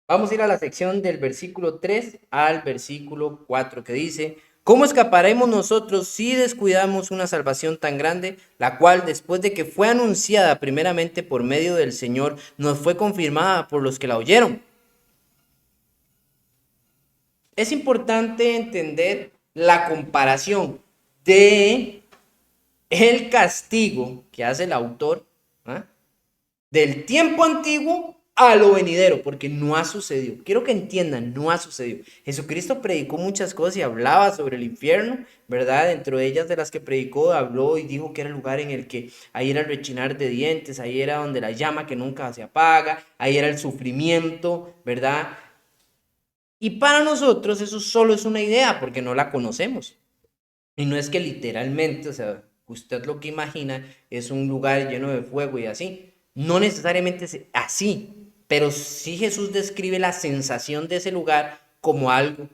Vamos a ir a la sección del versículo 3 al versículo 4 que dice: ¿cómo escaparemos nosotros si descuidamos una salvación tan grande, la cual después de que fue anunciada primeramente por medio del Señor, nos fue confirmada por los que la oyeron? Es importante entender la comparación de el castigo que hace el autor, ¿ah?, del tiempo antiguo a lo venidero, porque no ha sucedido. Quiero que entiendan, no ha sucedido. Jesucristo predicó muchas cosas y hablaba sobre el infierno, ¿verdad? Dentro de ellas de las que predicó, habló y dijo que era el lugar en el que ahí era el rechinar de dientes, ahí era donde la llama que nunca se apaga, ahí era el sufrimiento, ¿verdad? Y para nosotros eso solo es una idea porque no la conocemos. Y no es que literalmente, o sea, usted lo que imagina es un lugar lleno de fuego y así. No necesariamente es así, pero sí Jesús describe la sensación de ese lugar como algo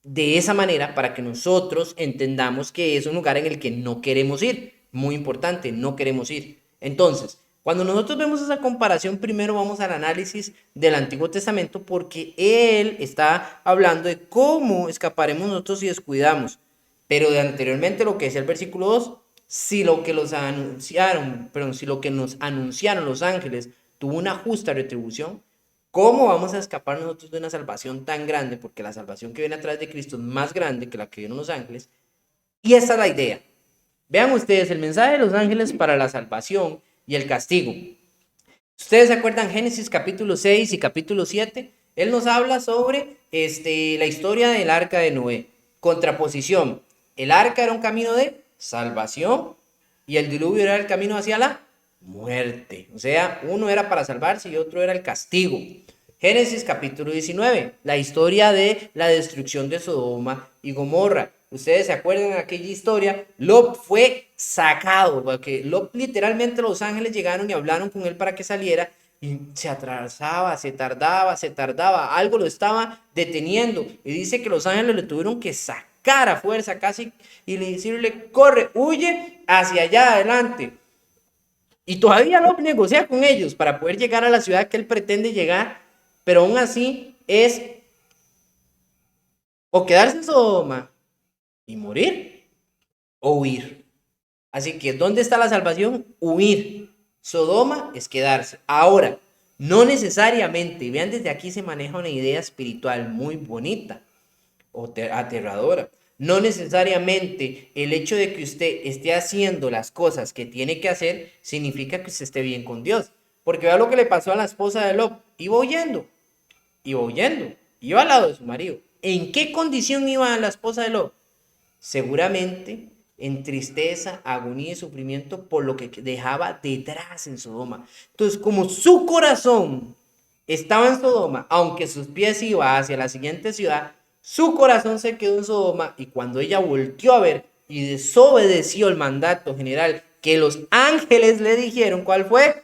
de esa manera para que nosotros entendamos que es un lugar en el que no queremos ir. Muy importante, no queremos ir. Entonces, cuando nosotros vemos esa comparación, primero vamos al análisis del Antiguo Testamento porque él está hablando de cómo escaparemos nosotros si descuidamos. Pero de anteriormente lo que decía el versículo 2, si lo que si lo que nos anunciaron los ángeles tuvo una justa retribución, ¿cómo vamos a escapar nosotros de una salvación tan grande? Porque la salvación que viene a través de Cristo es más grande que la que vieron los ángeles. Y esa es la idea. Vean ustedes el mensaje de los ángeles para la salvación y el castigo. ¿Ustedes se acuerdan Génesis capítulo 6 y capítulo 7? Él nos habla sobre la historia del arca de Noé. Contraposición. El arca era un camino de salvación y el diluvio era el camino hacia la muerte. O sea, uno era para salvarse y otro era el castigo. Génesis capítulo 19, la historia de la destrucción de Sodoma y Gomorra. Ustedes se acuerdan de aquella historia, Lot fue sacado, porque Lot literalmente los ángeles llegaron y hablaron con él para que saliera y se atrasaba, se tardaba, algo lo estaba deteniendo y dice que los ángeles le tuvieron que sacar a fuerza casi y decirle, corre, huye hacia allá adelante. Y todavía Lot negocia con ellos para poder llegar a la ciudad que él pretende llegar, pero aún así es o quedarse en Sodoma y morir o huir. Así que, ¿dónde está la salvación? Huir. Sodoma es quedarse. Ahora, no necesariamente, vean, desde aquí se maneja una idea espiritual muy bonita o aterradora. No necesariamente el hecho de que usted esté haciendo las cosas que tiene que hacer significa que usted esté bien con Dios. Porque vea lo que le pasó a la esposa de Lot. Iba huyendo, iba al lado de su marido. ¿En qué condición iba la esposa de Lot? Seguramente en tristeza, agonía y sufrimiento por lo que dejaba detrás en Sodoma. Entonces, como su corazón estaba en Sodoma, aunque sus pies iban hacia la siguiente ciudad, su corazón se quedó en Sodoma y cuando ella volteó a ver y desobedeció el mandato general que los ángeles le dijeron, ¿cuál fue?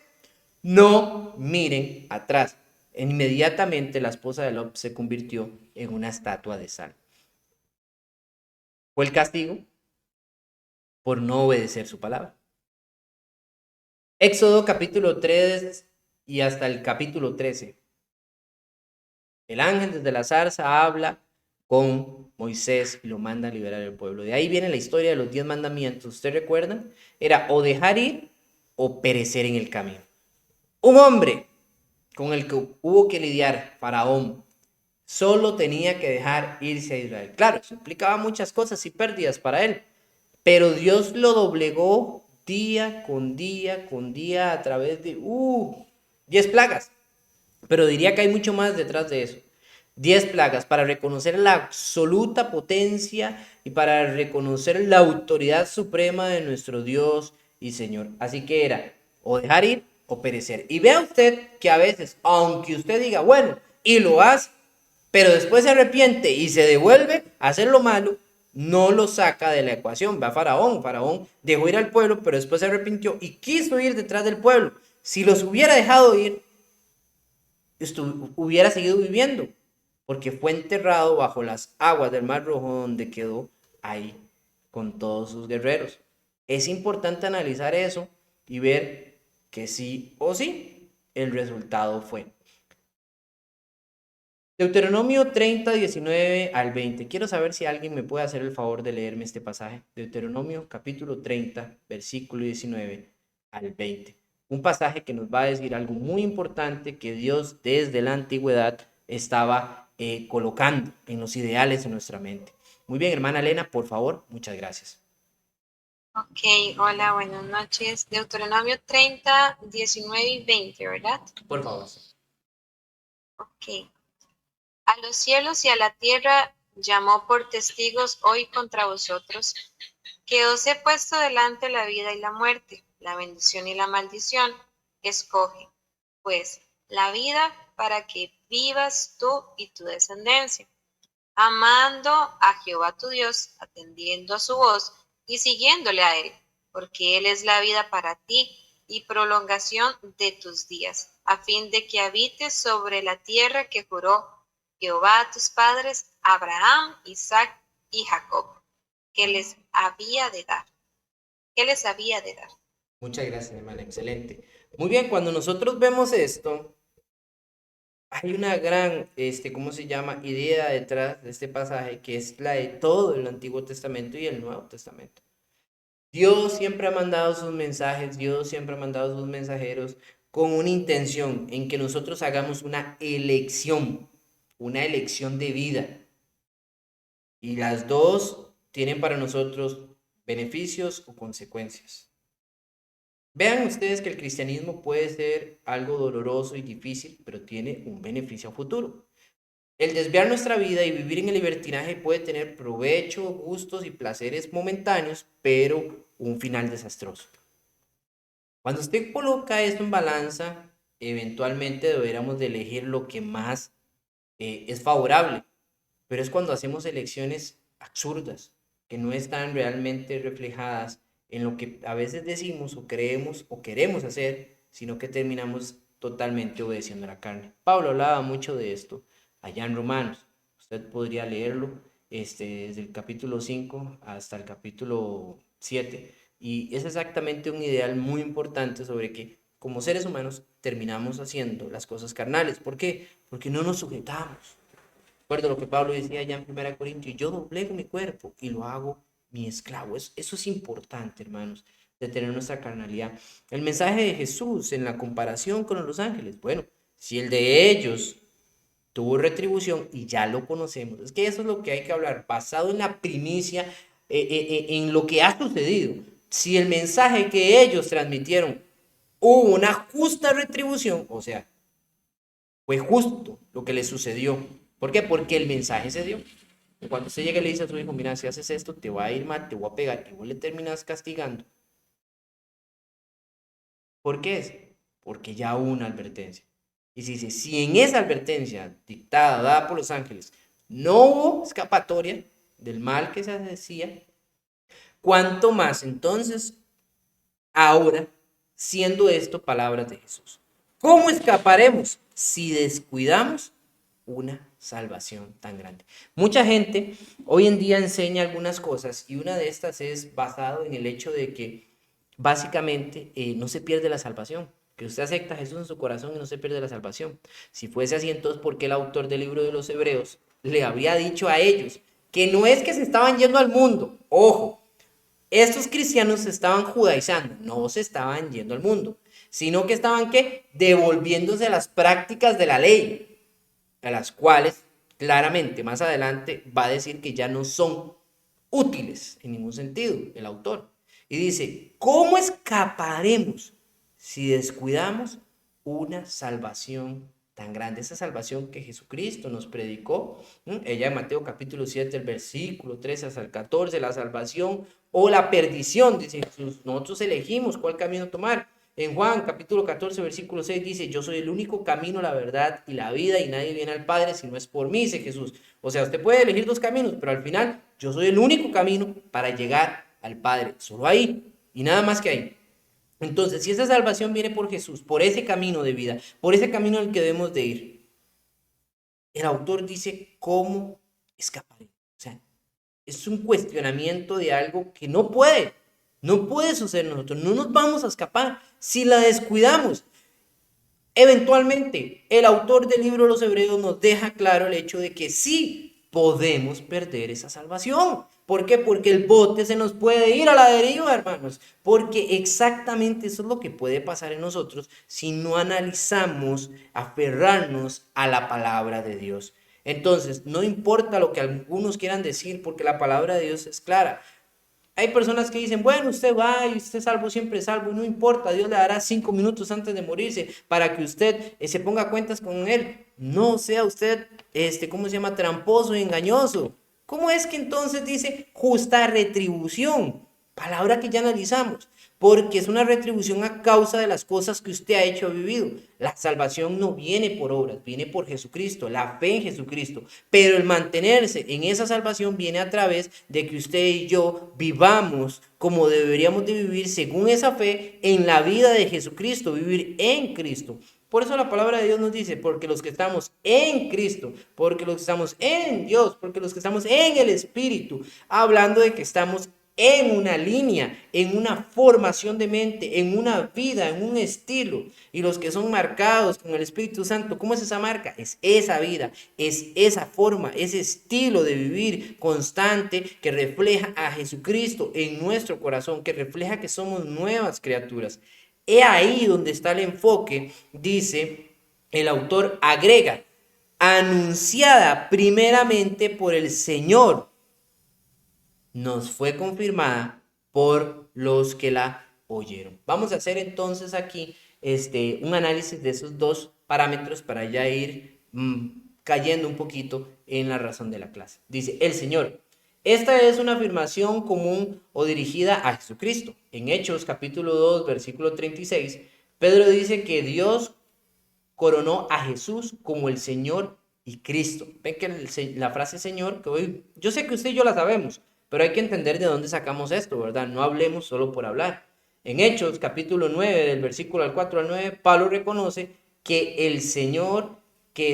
No miren atrás. Inmediatamente la esposa de Lot se convirtió en una estatua de sal. Fue el castigo por no obedecer su palabra. Éxodo capítulo 3 y hasta el capítulo 13. El ángel desde la zarza habla con Moisés y lo manda a liberar al pueblo. De ahí viene la historia de los 10 mandamientos. ¿Ustedes recuerdan? Era o dejar ir o perecer en el camino. Un hombre con el que hubo que lidiar, Faraón, Solo tenía que dejar irse a Israel. Claro, eso implicaba muchas cosas y pérdidas para él, pero Dios lo doblegó día con día con día a través de 10 plagas. Pero diría que hay mucho más detrás de eso. 10 plagas para reconocer la absoluta potencia y para reconocer la autoridad suprema de nuestro Dios y Señor. Así que era o dejar ir o perecer. Y vea usted que a veces, aunque usted diga, bueno, y lo hace, pero después se arrepiente y se devuelve a hacer lo malo, no lo saca de la ecuación. Va a Faraón. Faraón dejó ir al pueblo, pero después se arrepintió y quiso ir detrás del pueblo. Si los hubiera dejado ir, hubiera seguido viviendo, porque fue enterrado bajo las aguas del Mar Rojo, donde quedó ahí con todos sus guerreros. Es importante analizar eso y ver que sí o sí el resultado fue. Deuteronomio 30, 19 al 20. Quiero saber si alguien me puede hacer el favor de leerme este pasaje. Deuteronomio capítulo 30, versículo 19 al 20. Un pasaje que nos va a decir algo muy importante que Dios desde la antigüedad estaba colocando en los ideales de nuestra mente. Muy bien, hermana Elena, por favor, muchas gracias. Ok, hola, buenas noches. Deuteronomio 30, 19 y 20, ¿verdad? Por favor. Ok. A los cielos y a la tierra llamó por testigos hoy contra vosotros, que os he puesto delante la vida y la muerte, la bendición y la maldición. Escoge, pues, la vida para que vivas tú y tu descendencia, amando a Jehová tu Dios, atendiendo a su voz y siguiéndole a él, porque él es la vida para ti y prolongación de tus días, a fin de que habites sobre la tierra que juró Jehová a tus padres, Abraham, Isaac y Jacob, que les había de dar. ¿Qué les había de dar? Muchas gracias, hermana, excelente. Muy bien, cuando nosotros vemos esto, hay una gran, ¿cómo se llama? Idea detrás de este pasaje que es la de todo el Antiguo Testamento y el Nuevo Testamento. Dios siempre ha mandado sus mensajes, Dios siempre ha mandado sus mensajeros con una intención en que nosotros hagamos una elección de vida. Y las dos tienen para nosotros beneficios o consecuencias. Vean ustedes que el cristianismo puede ser algo doloroso y difícil, pero tiene un beneficio a futuro. El desviar nuestra vida y vivir en el libertinaje puede tener provecho, gustos y placeres momentáneos, pero un final desastroso. Cuando usted coloca esto en balanza, eventualmente deberíamos de elegir lo que más es favorable, pero es cuando hacemos elecciones absurdas, que no están realmente reflejadas en lo que a veces decimos o creemos o queremos hacer, sino que terminamos totalmente obedeciendo a la carne. Pablo hablaba mucho de esto allá en Romanos. Usted podría leerlo desde el capítulo 5 hasta el capítulo 7. Y es exactamente un ideal muy importante sobre que como seres humanos terminamos haciendo las cosas carnales. ¿Por qué? Porque no nos sujetamos. Recuerdo lo que Pablo decía allá en 1 Corintios, yo doblego mi cuerpo y lo hago mi esclavo. Eso es importante, hermanos, de tener nuestra carnalidad. El mensaje de Jesús en la comparación con los ángeles, bueno, si el de ellos tuvo retribución y ya lo conocemos, es que eso es lo que hay que hablar, basado en la primicia, en lo que ha sucedido. Si el mensaje que ellos transmitieron hubo una justa retribución, o sea, fue justo lo que le sucedió. ¿Por qué? Porque el mensaje se dio. Cuando usted llega y le dice a su hijo, mira, si haces esto, te va a ir mal, te voy a pegar, y vos le terminas castigando. ¿Por qué es? Porque ya hubo una advertencia. Y si dice, si en esa advertencia dictada, dada por los ángeles, no hubo escapatoria del mal que se hacía, ¿cuánto más entonces ahora, siendo esto palabras de Jesús? ¿Cómo escaparemos si descuidamos una salvación tan grande? Mucha gente hoy en día enseña algunas cosas y una de estas es basado en el hecho de que básicamente no se pierde la salvación, que usted acepta a Jesús en su corazón y no se pierde la salvación. Si fuese así, entonces, ¿por qué el autor del libro de los Hebreos le habría dicho a ellos que no es que se estaban yendo al mundo? Ojo, estos cristianos se estaban judaizando, no se estaban yendo al mundo, sino que estaban ¿qué? Devolviéndose a las prácticas de la ley, a las cuales claramente más adelante va a decir que ya no son útiles en ningún sentido, el autor. Y dice, ¿cómo escaparemos si descuidamos una salvación tan grande? Esa salvación que Jesucristo nos predicó. Ella en Mateo capítulo 7, el versículo 13 hasta el 14, la salvación o la perdición, dice Jesús. Nosotros elegimos cuál camino tomar. En Juan capítulo 14, versículo 6 dice, yo soy el único camino, la verdad y la vida, y nadie viene al Padre si no es por mí, dice Jesús. O sea, usted puede elegir dos caminos, pero al final yo soy el único camino para llegar al Padre. Solo ahí y nada más que ahí. Entonces, si esa salvación viene por Jesús, por ese camino de vida, por ese camino al que debemos de ir, el autor dice, ¿cómo escaparé? O sea, es un cuestionamiento de algo que no puede suceder en nosotros, no nos vamos a escapar si la descuidamos. Eventualmente, el autor del libro de los Hebreos nos deja claro el hecho de que sí podemos perder esa salvación. ¿Por qué? Porque el bote se nos puede ir a la deriva, hermanos. Porque exactamente eso es lo que puede pasar en nosotros si no analizamos, aferrarnos a la palabra de Dios. Entonces, no importa lo que algunos quieran decir, porque la palabra de Dios es clara. Hay personas que dicen, bueno, usted va y usted es salvo, siempre es salvo, y no importa, Dios le dará 5 minutos antes de morirse para que usted se ponga cuentas con él. No sea usted, ¿cómo se llama? Tramposo y engañoso. ¿Cómo es que entonces dice justa retribución? Palabra que ya analizamos, porque es una retribución a causa de las cosas que usted ha hecho o vivido. La salvación no viene por obras, viene por Jesucristo, la fe en Jesucristo. Pero el mantenerse en esa salvación viene a través de que usted y yo vivamos como deberíamos de vivir según esa fe en la vida de Jesucristo, vivir en Cristo. Por eso la palabra de Dios nos dice, porque los que estamos en Cristo, porque los que estamos en Dios, porque los que estamos en el Espíritu, hablando de que estamos en una línea, en una formación de mente, en una vida, en un estilo. Y los que son marcados con el Espíritu Santo, ¿cómo es esa marca? Es esa vida, es esa forma, ese estilo de vivir constante que refleja a Jesucristo en nuestro corazón, que refleja que somos nuevas criaturas. He ahí donde está el enfoque, dice el autor, agrega, anunciada primeramente por el Señor, nos fue confirmada por los que la oyeron. Vamos a hacer entonces aquí un análisis de esos dos parámetros para ya ir cayendo un poquito en la razón de la clase. Dice, el Señor. Esta es una afirmación común o dirigida a Jesucristo. En Hechos capítulo 2, versículo 36, Pedro dice que Dios coronó a Jesús como el Señor y Cristo. Ven que la frase Señor, que hoy, yo sé que usted y yo la sabemos, pero hay que entender de dónde sacamos esto, ¿verdad? No hablemos solo por hablar. En Hechos, capítulo 9, del versículo al 4 al 9, Pablo reconoce que el Señor, que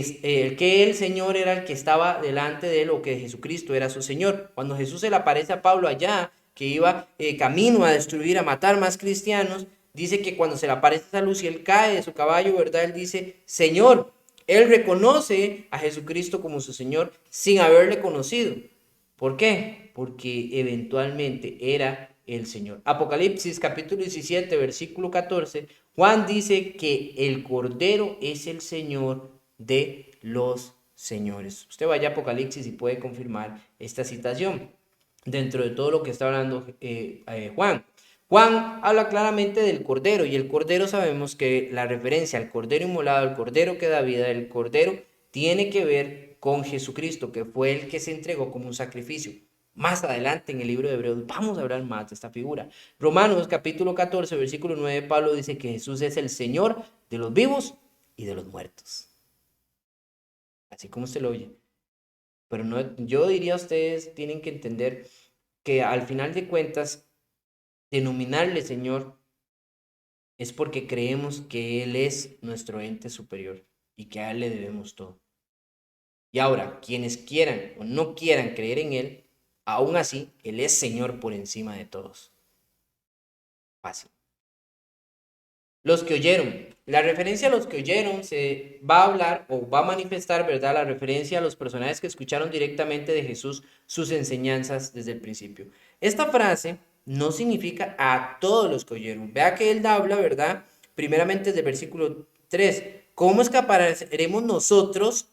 el Señor era el que estaba delante de él, o que Jesucristo era su Señor. Cuando Jesús se le aparece a Pablo allá, que iba camino a destruir, a matar más cristianos, dice que cuando se le aparece esa luz y él cae de su caballo, ¿verdad? Él dice, Señor. Él reconoce a Jesucristo como su Señor sin haberle conocido. ¿Por qué? Porque eventualmente era el Señor. Apocalipsis capítulo 17, versículo 14, Juan dice que el Cordero es el Señor de los señores. Usted vaya a Apocalipsis y puede confirmar esta citación dentro de todo lo que está hablando Juan. Juan habla claramente del Cordero, y el Cordero sabemos que la referencia al Cordero inmolado, al Cordero que da vida, el Cordero tiene que ver con Jesucristo, que fue el que se entregó como un sacrificio. Más adelante en el libro de Hebreos vamos a hablar más de esta figura. Romanos capítulo 14, versículo 9, Pablo dice que Jesús es el Señor de los vivos y de los muertos. Así como usted lo oye. Pero no, yo diría a ustedes, tienen que entender que al final de cuentas, denominarle Señor es porque creemos que Él es nuestro ente superior y que a Él le debemos todo. Y ahora, quienes quieran o no quieran creer en Él, aún así, Él es Señor por encima de todos. Fácil. Los que oyeron. La referencia a los que oyeron se va a hablar o va a manifestar, ¿verdad? La referencia a los personajes que escucharon directamente de Jesús sus enseñanzas desde el principio. Esta frase no significa a todos los que oyeron. Vea que él habla, ¿verdad? Primeramente desde el versículo 3. ¿cómo escaparemos nosotros,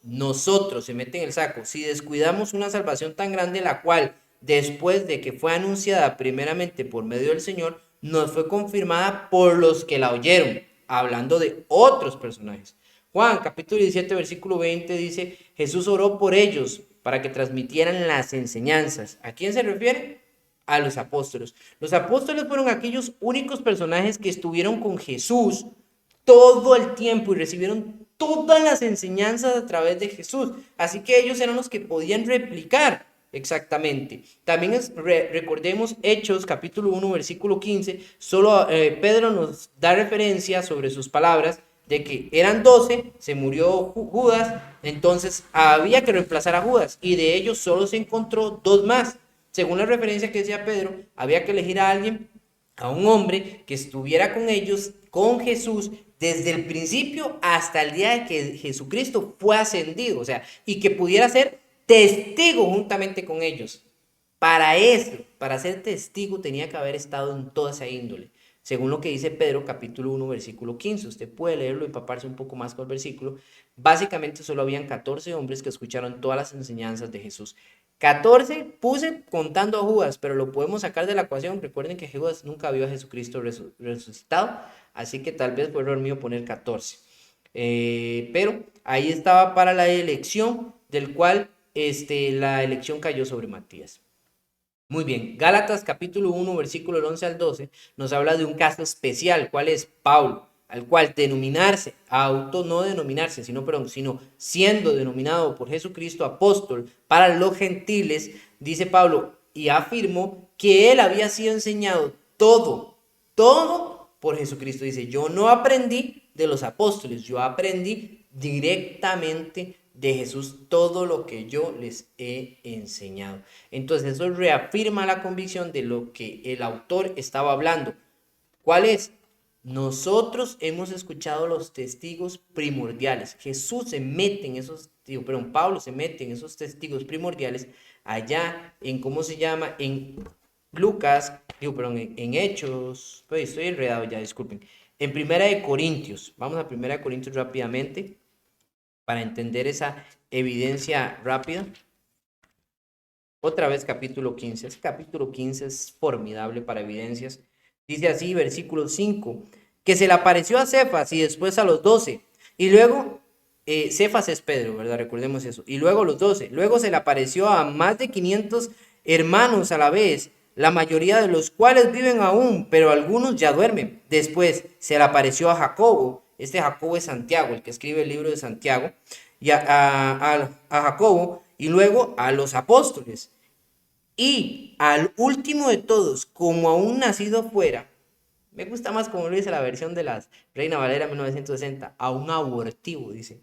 se mete en el saco, si descuidamos una salvación tan grande, la cual, después de que fue anunciada primeramente por medio del Señor, nos fue confirmada por los que la oyeron, hablando de otros personajes? Juan, capítulo 17, versículo 20 dice, Jesús oró por ellos para que transmitieran las enseñanzas. ¿A quién se refiere? A los apóstoles. Los apóstoles fueron aquellos únicos personajes que estuvieron con Jesús todo el tiempo y recibieron todas las enseñanzas a través de Jesús. Así que ellos eran los que podían replicar exactamente. También recordemos Hechos capítulo 1 versículo 15. Solo Pedro nos da referencia sobre sus palabras de que eran 12, se murió Judas, entonces había que reemplazar a Judas y de ellos solo se encontró 2 más. Según la referencia que decía Pedro, había que elegir a alguien, a un hombre que estuviera con ellos, con Jesús, desde el principio hasta el día de que Jesucristo fue ascendido, o sea, y que pudiera ser testigo juntamente con ellos. Para eso, para ser testigo, tenía que haber estado en toda esa índole. Según lo que dice Pedro, capítulo 1, versículo 15. Usted puede leerlo y empaparse un poco más con el versículo. Básicamente solo habían 14 hombres que escucharon todas las enseñanzas de Jesús. 14 puse contando a Judas, pero lo podemos sacar de la ecuación. Recuerden que Judas nunca vio a Jesucristo resucitado, así que tal vez fue error mío poner 14. Pero ahí estaba para la elección, del cual la elección cayó sobre Matías. Muy bien, Gálatas capítulo 1, versículo 11 al 12, nos habla de un caso especial, ¿cuál es? Pablo, al cual denominarse, no denominarse, sino siendo denominado por Jesucristo apóstol para los gentiles, dice Pablo, y afirmó que él había sido enseñado todo por Jesucristo. Dice, yo no aprendí de los apóstoles, yo aprendí directamente de Jesús todo lo que yo les he enseñado. Entonces eso reafirma la convicción de lo que el autor estaba hablando. ¿Cuál es? Nosotros hemos escuchado los testigos primordiales. Jesús se mete en esos, Pablo se mete en esos testigos primordiales allá en, ¿cómo se llama? En Lucas, en Hechos, pues estoy enredado ya, disculpen. En Primera de Corintios, vamos a Primera de Corintios rápidamente para entender esa evidencia rápida. Otra vez capítulo 15. Ese capítulo 15 es formidable para evidencias. Dice así, versículo 5, que se le apareció a Cefas y después a los 12. Y luego, Cefas es Pedro, ¿verdad? Recordemos eso. Y luego los 12. Luego se le apareció a más de 500 hermanos a la vez, la mayoría de los cuales viven aún, pero algunos ya duermen. Después se le apareció a Jacobo. Este Jacobo es Santiago, el que escribe el libro de Santiago. Y a Jacobo, y luego a los apóstoles. Y al último de todos, como a un nacido fuera, me gusta más como lo dice la versión de la Reina Valera 1960, a un abortivo, dice.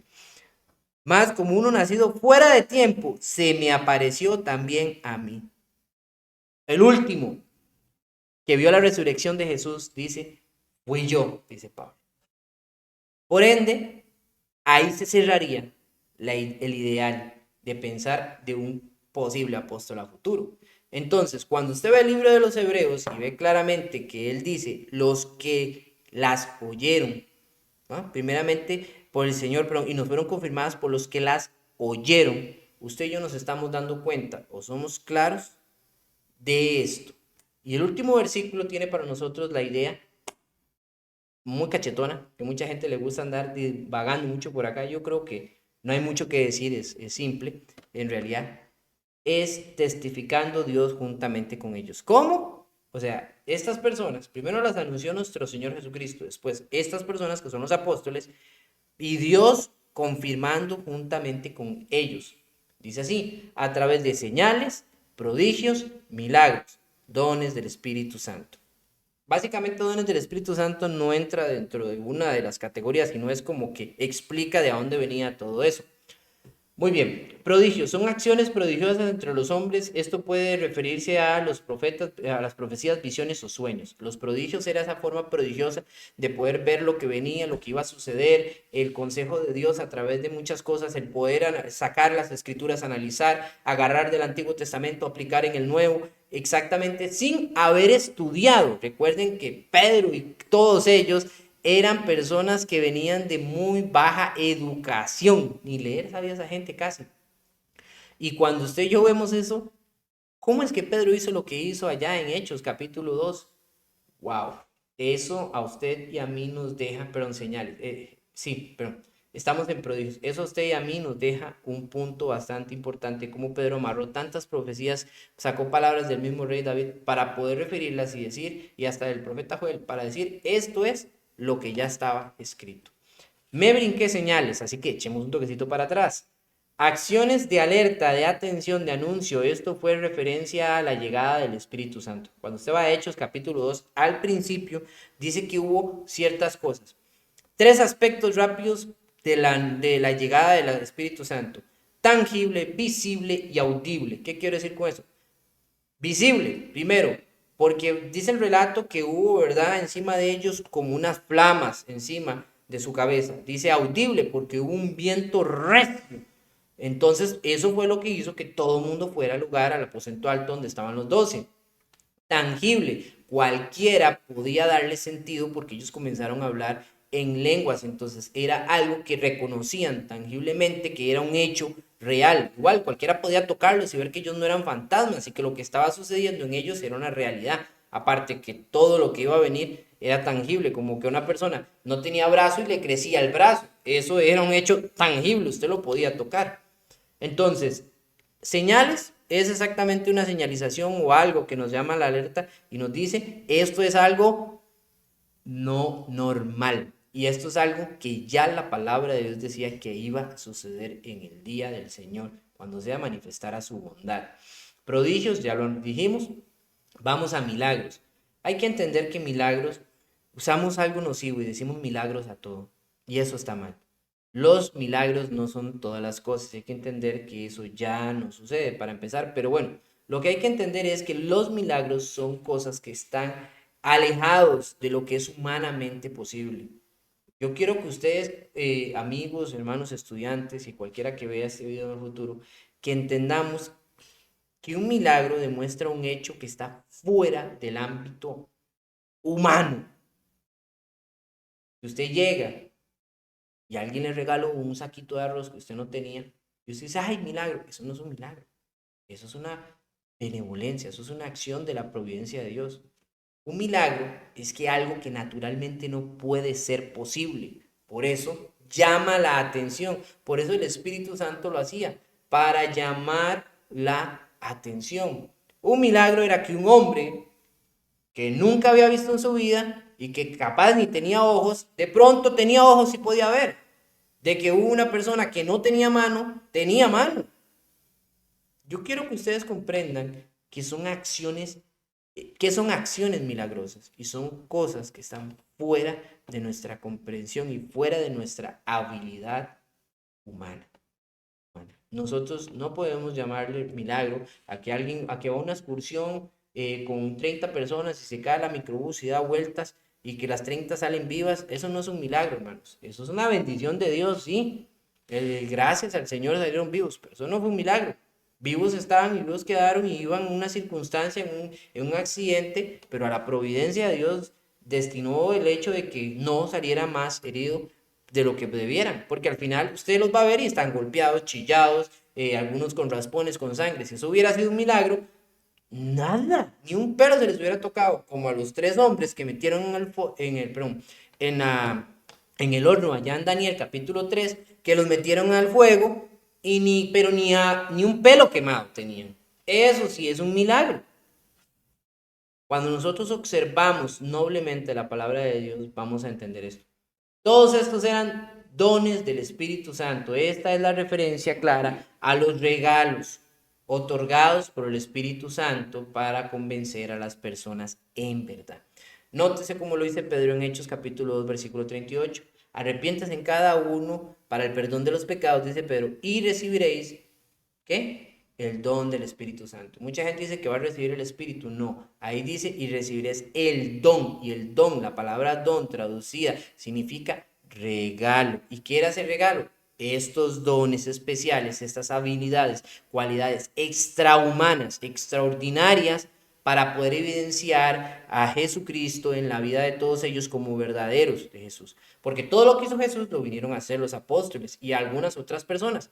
Más como uno nacido fuera de tiempo, se me apareció también a mí. El último que vio la resurrección de Jesús, dice, fui yo, dice Pablo. Por ende, ahí se cerraría el ideal de pensar de un posible apóstol a futuro. Entonces, cuando usted ve el libro de los Hebreos y ve claramente que él dice, los que las oyeron, ¿no? Primeramente por el Señor, y nos fueron confirmadas por los que las oyeron, usted y yo nos estamos dando cuenta, o somos claros de esto. Y el último versículo tiene para nosotros la idea muy cachetona, que mucha gente le gusta andar vagando mucho por acá. Yo creo que no hay mucho que decir, es simple, en realidad. Es testificando Dios juntamente con ellos. ¿Cómo? O sea, estas personas, primero las anunció nuestro Señor Jesucristo, después estas personas que son los apóstoles, y Dios confirmando juntamente con ellos. Dice así, a través de señales, prodigios, milagros, dones del Espíritu Santo. Básicamente, dones del Espíritu Santo no entra dentro de una de las categorías, sino es como que explica de a dónde venía todo eso. Muy bien, prodigios, son acciones prodigiosas entre los hombres. Esto puede referirse a los profetas, a las profecías, visiones o sueños. Los prodigios era esa forma prodigiosa de poder ver lo que venía, lo que iba a suceder, el consejo de Dios a través de muchas cosas, el poder sacar las escrituras, analizar, agarrar del Antiguo Testamento, aplicar en el Nuevo, exactamente sin haber estudiado. Recuerden que Pedro y todos ellos eran personas que venían de muy baja educación, ni leer sabía esa gente casi. Y cuando usted y yo vemos eso, ¿cómo es que Pedro hizo lo que hizo allá en Hechos capítulo 2? Wow, eso a usted y a mí nos deja, perdón, señales. Sí, perdón, estamos en prodigios. Eso a usted y a mí nos deja un punto bastante importante, como Pedro amarró tantas profecías, sacó palabras del mismo rey David para poder referirlas y decir, y hasta del profeta Joel, para decir, esto es lo que ya estaba escrito. Me brinqué señales, así que echemos un toquecito para atrás. Acciones de alerta, de atención, de anuncio. Esto fue en referencia a la llegada del Espíritu Santo. Cuando usted va a Hechos capítulo 2, al principio dice que hubo ciertas cosas. Tres aspectos rápidos de la llegada del Espíritu Santo. Tangible, visible y audible. ¿Qué quiero decir con eso? Visible, primero, porque dice el relato que hubo, ¿verdad?, encima de ellos como unas flamas encima de su cabeza. Dice audible porque hubo un viento recio. Entonces, eso fue lo que hizo que todo el mundo fuera al lugar, al aposento alto donde estaban los 12. Tangible, cualquiera podía darle sentido porque ellos comenzaron a hablar en lenguas, entonces era algo que reconocían tangiblemente, que era un hecho real. Igual cualquiera podía tocarlos y ver que ellos no eran fantasmas y que lo que estaba sucediendo en ellos era una realidad. Aparte que todo lo que iba a venir era tangible, como que una persona no tenía brazo y le crecía el brazo. Eso era un hecho tangible, usted lo podía tocar. Entonces, señales es exactamente una señalización o algo que nos llama la alerta y nos dice, esto es algo no normal. Y esto es algo que ya la palabra de Dios decía que iba a suceder en el día del Señor, cuando se manifestara su bondad. Prodigios, ya lo dijimos, vamos a milagros. Hay que entender que milagros, usamos algo nocivo y decimos milagros a todo, y eso está mal. Los milagros no son todas las cosas, hay que entender que eso ya no sucede para empezar, pero bueno, lo que hay que entender es que los milagros son cosas que están alejados de lo que es humanamente posible. Yo quiero que ustedes, amigos, hermanos, estudiantes y cualquiera que vea este video en el futuro, que entendamos que un milagro demuestra un hecho que está fuera del ámbito humano. Si usted llega y alguien le regaló un saquito de arroz que usted no tenía, y usted dice, ay, milagro, eso no es un milagro, eso es una benevolencia, eso es una acción de la providencia de Dios. Un milagro es que algo que naturalmente no puede ser posible, por eso llama la atención, por eso el Espíritu Santo lo hacía, para llamar la atención. Un milagro era que un hombre que nunca había visto en su vida y que capaz ni tenía ojos, de pronto tenía ojos y podía ver. De que hubo una persona que no tenía mano, tenía mano. Yo quiero que ustedes comprendan que son acciones milagrosas y son cosas que están fuera de nuestra comprensión y fuera de nuestra habilidad humana. Nosotros no podemos llamarle milagro a que va a una excursión con 30 personas y se cae la microbús y da vueltas y que las 30 salen vivas. Eso no es un milagro, hermanos. Eso es una bendición de Dios, sí. Gracias al Señor salieron vivos, pero eso no fue un milagro. Vivos estaban y vivos quedaron y iban en una circunstancia, en un accidente, pero a la providencia de Dios destinó el hecho de que no saliera más herido de lo que debieran, porque al final usted los va a ver y están golpeados, chillados, algunos con raspones, con sangre. Si eso hubiera sido un milagro, nada, ni un pelo se les hubiera tocado, como a los tres hombres que metieron perdón, en, la, en el horno allá en Daniel capítulo 3 que los metieron al fuego y ni un pelo quemado tenían. Eso sí es un milagro. Cuando nosotros observamos noblemente la palabra de Dios, vamos a entender esto. Todos estos eran dones del Espíritu Santo. Esta es la referencia clara a los regalos otorgados por el Espíritu Santo para convencer a las personas en verdad. Nótese cómo lo dice Pedro en Hechos capítulo 2, versículo 38. Arrepiéntase en cada uno para el perdón de los pecados, dice Pedro, y recibiréis, ¿qué? El don del Espíritu Santo. Mucha gente dice que va a recibir el Espíritu. No, ahí dice y recibiréis el don. Y el don, la palabra don traducida, significa regalo. ¿Y qué era ese regalo? Estos dones especiales, estas habilidades, cualidades extrahumanas, extraordinarias, para poder evidenciar a Jesucristo en la vida de todos ellos como verdaderos de Jesús. Porque todo lo que hizo Jesús lo vinieron a hacer los apóstoles y algunas otras personas.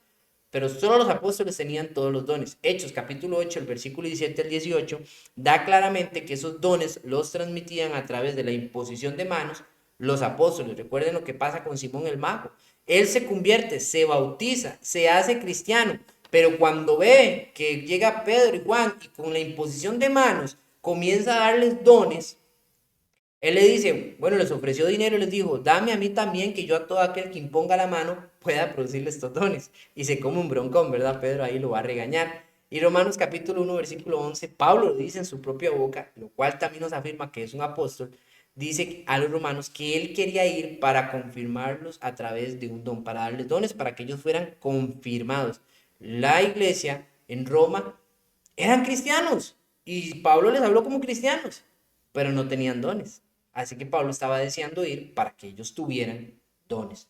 Pero solo los apóstoles tenían todos los dones. Hechos capítulo 8, el versículo 17 al 18, da claramente que esos dones los transmitían a través de la imposición de manos los apóstoles. Recuerden lo que pasa con Simón el Mago. Él se convierte, se bautiza, se hace cristiano, pero cuando ve que llega Pedro y Juan y con la imposición de manos comienza a darles dones, él le dice, bueno, les ofreció dinero y les dijo, dame a mí también que yo a todo aquel que imponga la mano pueda producirle estos dones. Y se come un broncón, ¿verdad? Pedro ahí lo va a regañar. Y Romanos capítulo 1, versículo 11, Pablo lo dice en su propia boca, lo cual también nos afirma que es un apóstol, dice a los romanos que él quería ir para confirmarlos a través de un don, para darles dones, para que ellos fueran confirmados. La iglesia en Roma eran cristianos y Pablo les habló como cristianos, pero no tenían dones. Así que Pablo estaba deseando ir para que ellos tuvieran dones.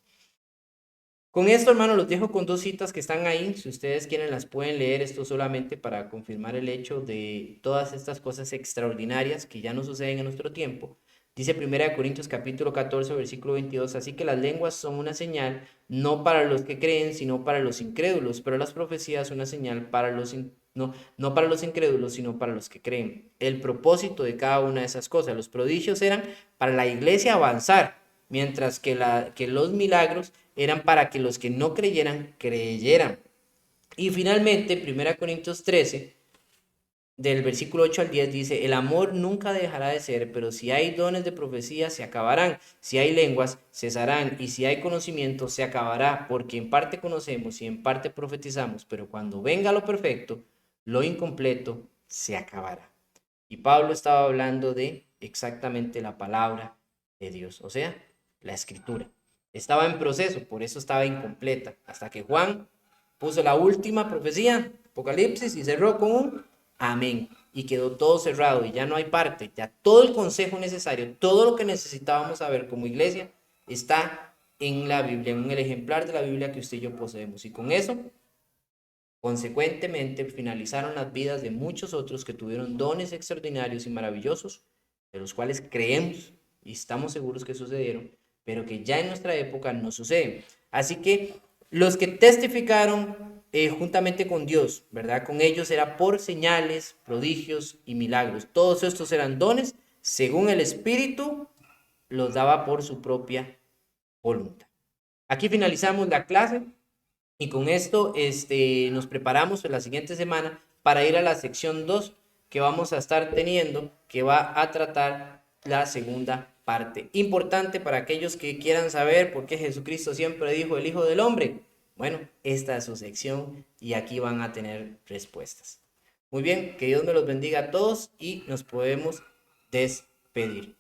Con esto, hermanos, los dejo con dos citas que están ahí. Si ustedes quieren, las pueden leer. Esto solamente para confirmar el hecho de todas estas cosas extraordinarias que ya no suceden en nuestro tiempo. Dice 1 Corintios capítulo 14, versículo 22, así que las lenguas son una señal, no para los que creen, sino para los incrédulos, pero las profecías una señal para los no para los incrédulos, sino para los que creen. El propósito de cada una de esas cosas, los prodigios eran para la iglesia avanzar, mientras que los milagros eran para que los que no creyeran, creyeran. Y finalmente, 1 Corintios 13, del versículo 8 al 10 dice, el amor nunca dejará de ser, pero si hay dones de profecía, se acabarán. Si hay lenguas, cesarán. Y si hay conocimiento, se acabará, porque en parte conocemos y en parte profetizamos, pero cuando venga lo perfecto, lo incompleto se acabará. Y Pablo estaba hablando de exactamente la palabra de Dios, o sea, la escritura. Estaba en proceso, por eso estaba incompleta, hasta que Juan puso la última profecía, Apocalipsis, y cerró con un amén. Y quedó todo cerrado y ya no hay parte, ya todo el consejo necesario, todo lo que necesitábamos saber como iglesia está en la Biblia, en el ejemplar de la Biblia que usted y yo poseemos. Y con eso, consecuentemente, finalizaron las vidas de muchos otros que tuvieron dones extraordinarios y maravillosos, de los cuales creemos y estamos seguros que sucedieron, pero que ya en nuestra época no suceden. Así que los que testificaron juntamente con Dios, ¿verdad? Con ellos era por señales, prodigios y milagros. Todos estos eran dones, según el Espíritu los daba por su propia voluntad. Aquí finalizamos la clase. Y con esto nos preparamos en la siguiente semana para ir a la sección 2 que vamos a estar teniendo, que va a tratar la segunda parte. Importante para aquellos que quieran saber por qué Jesucristo siempre dijo el Hijo del Hombre. Bueno, esta es su sección y aquí van a tener respuestas. Muy bien, que Dios me los bendiga a todos y nos podemos despedir.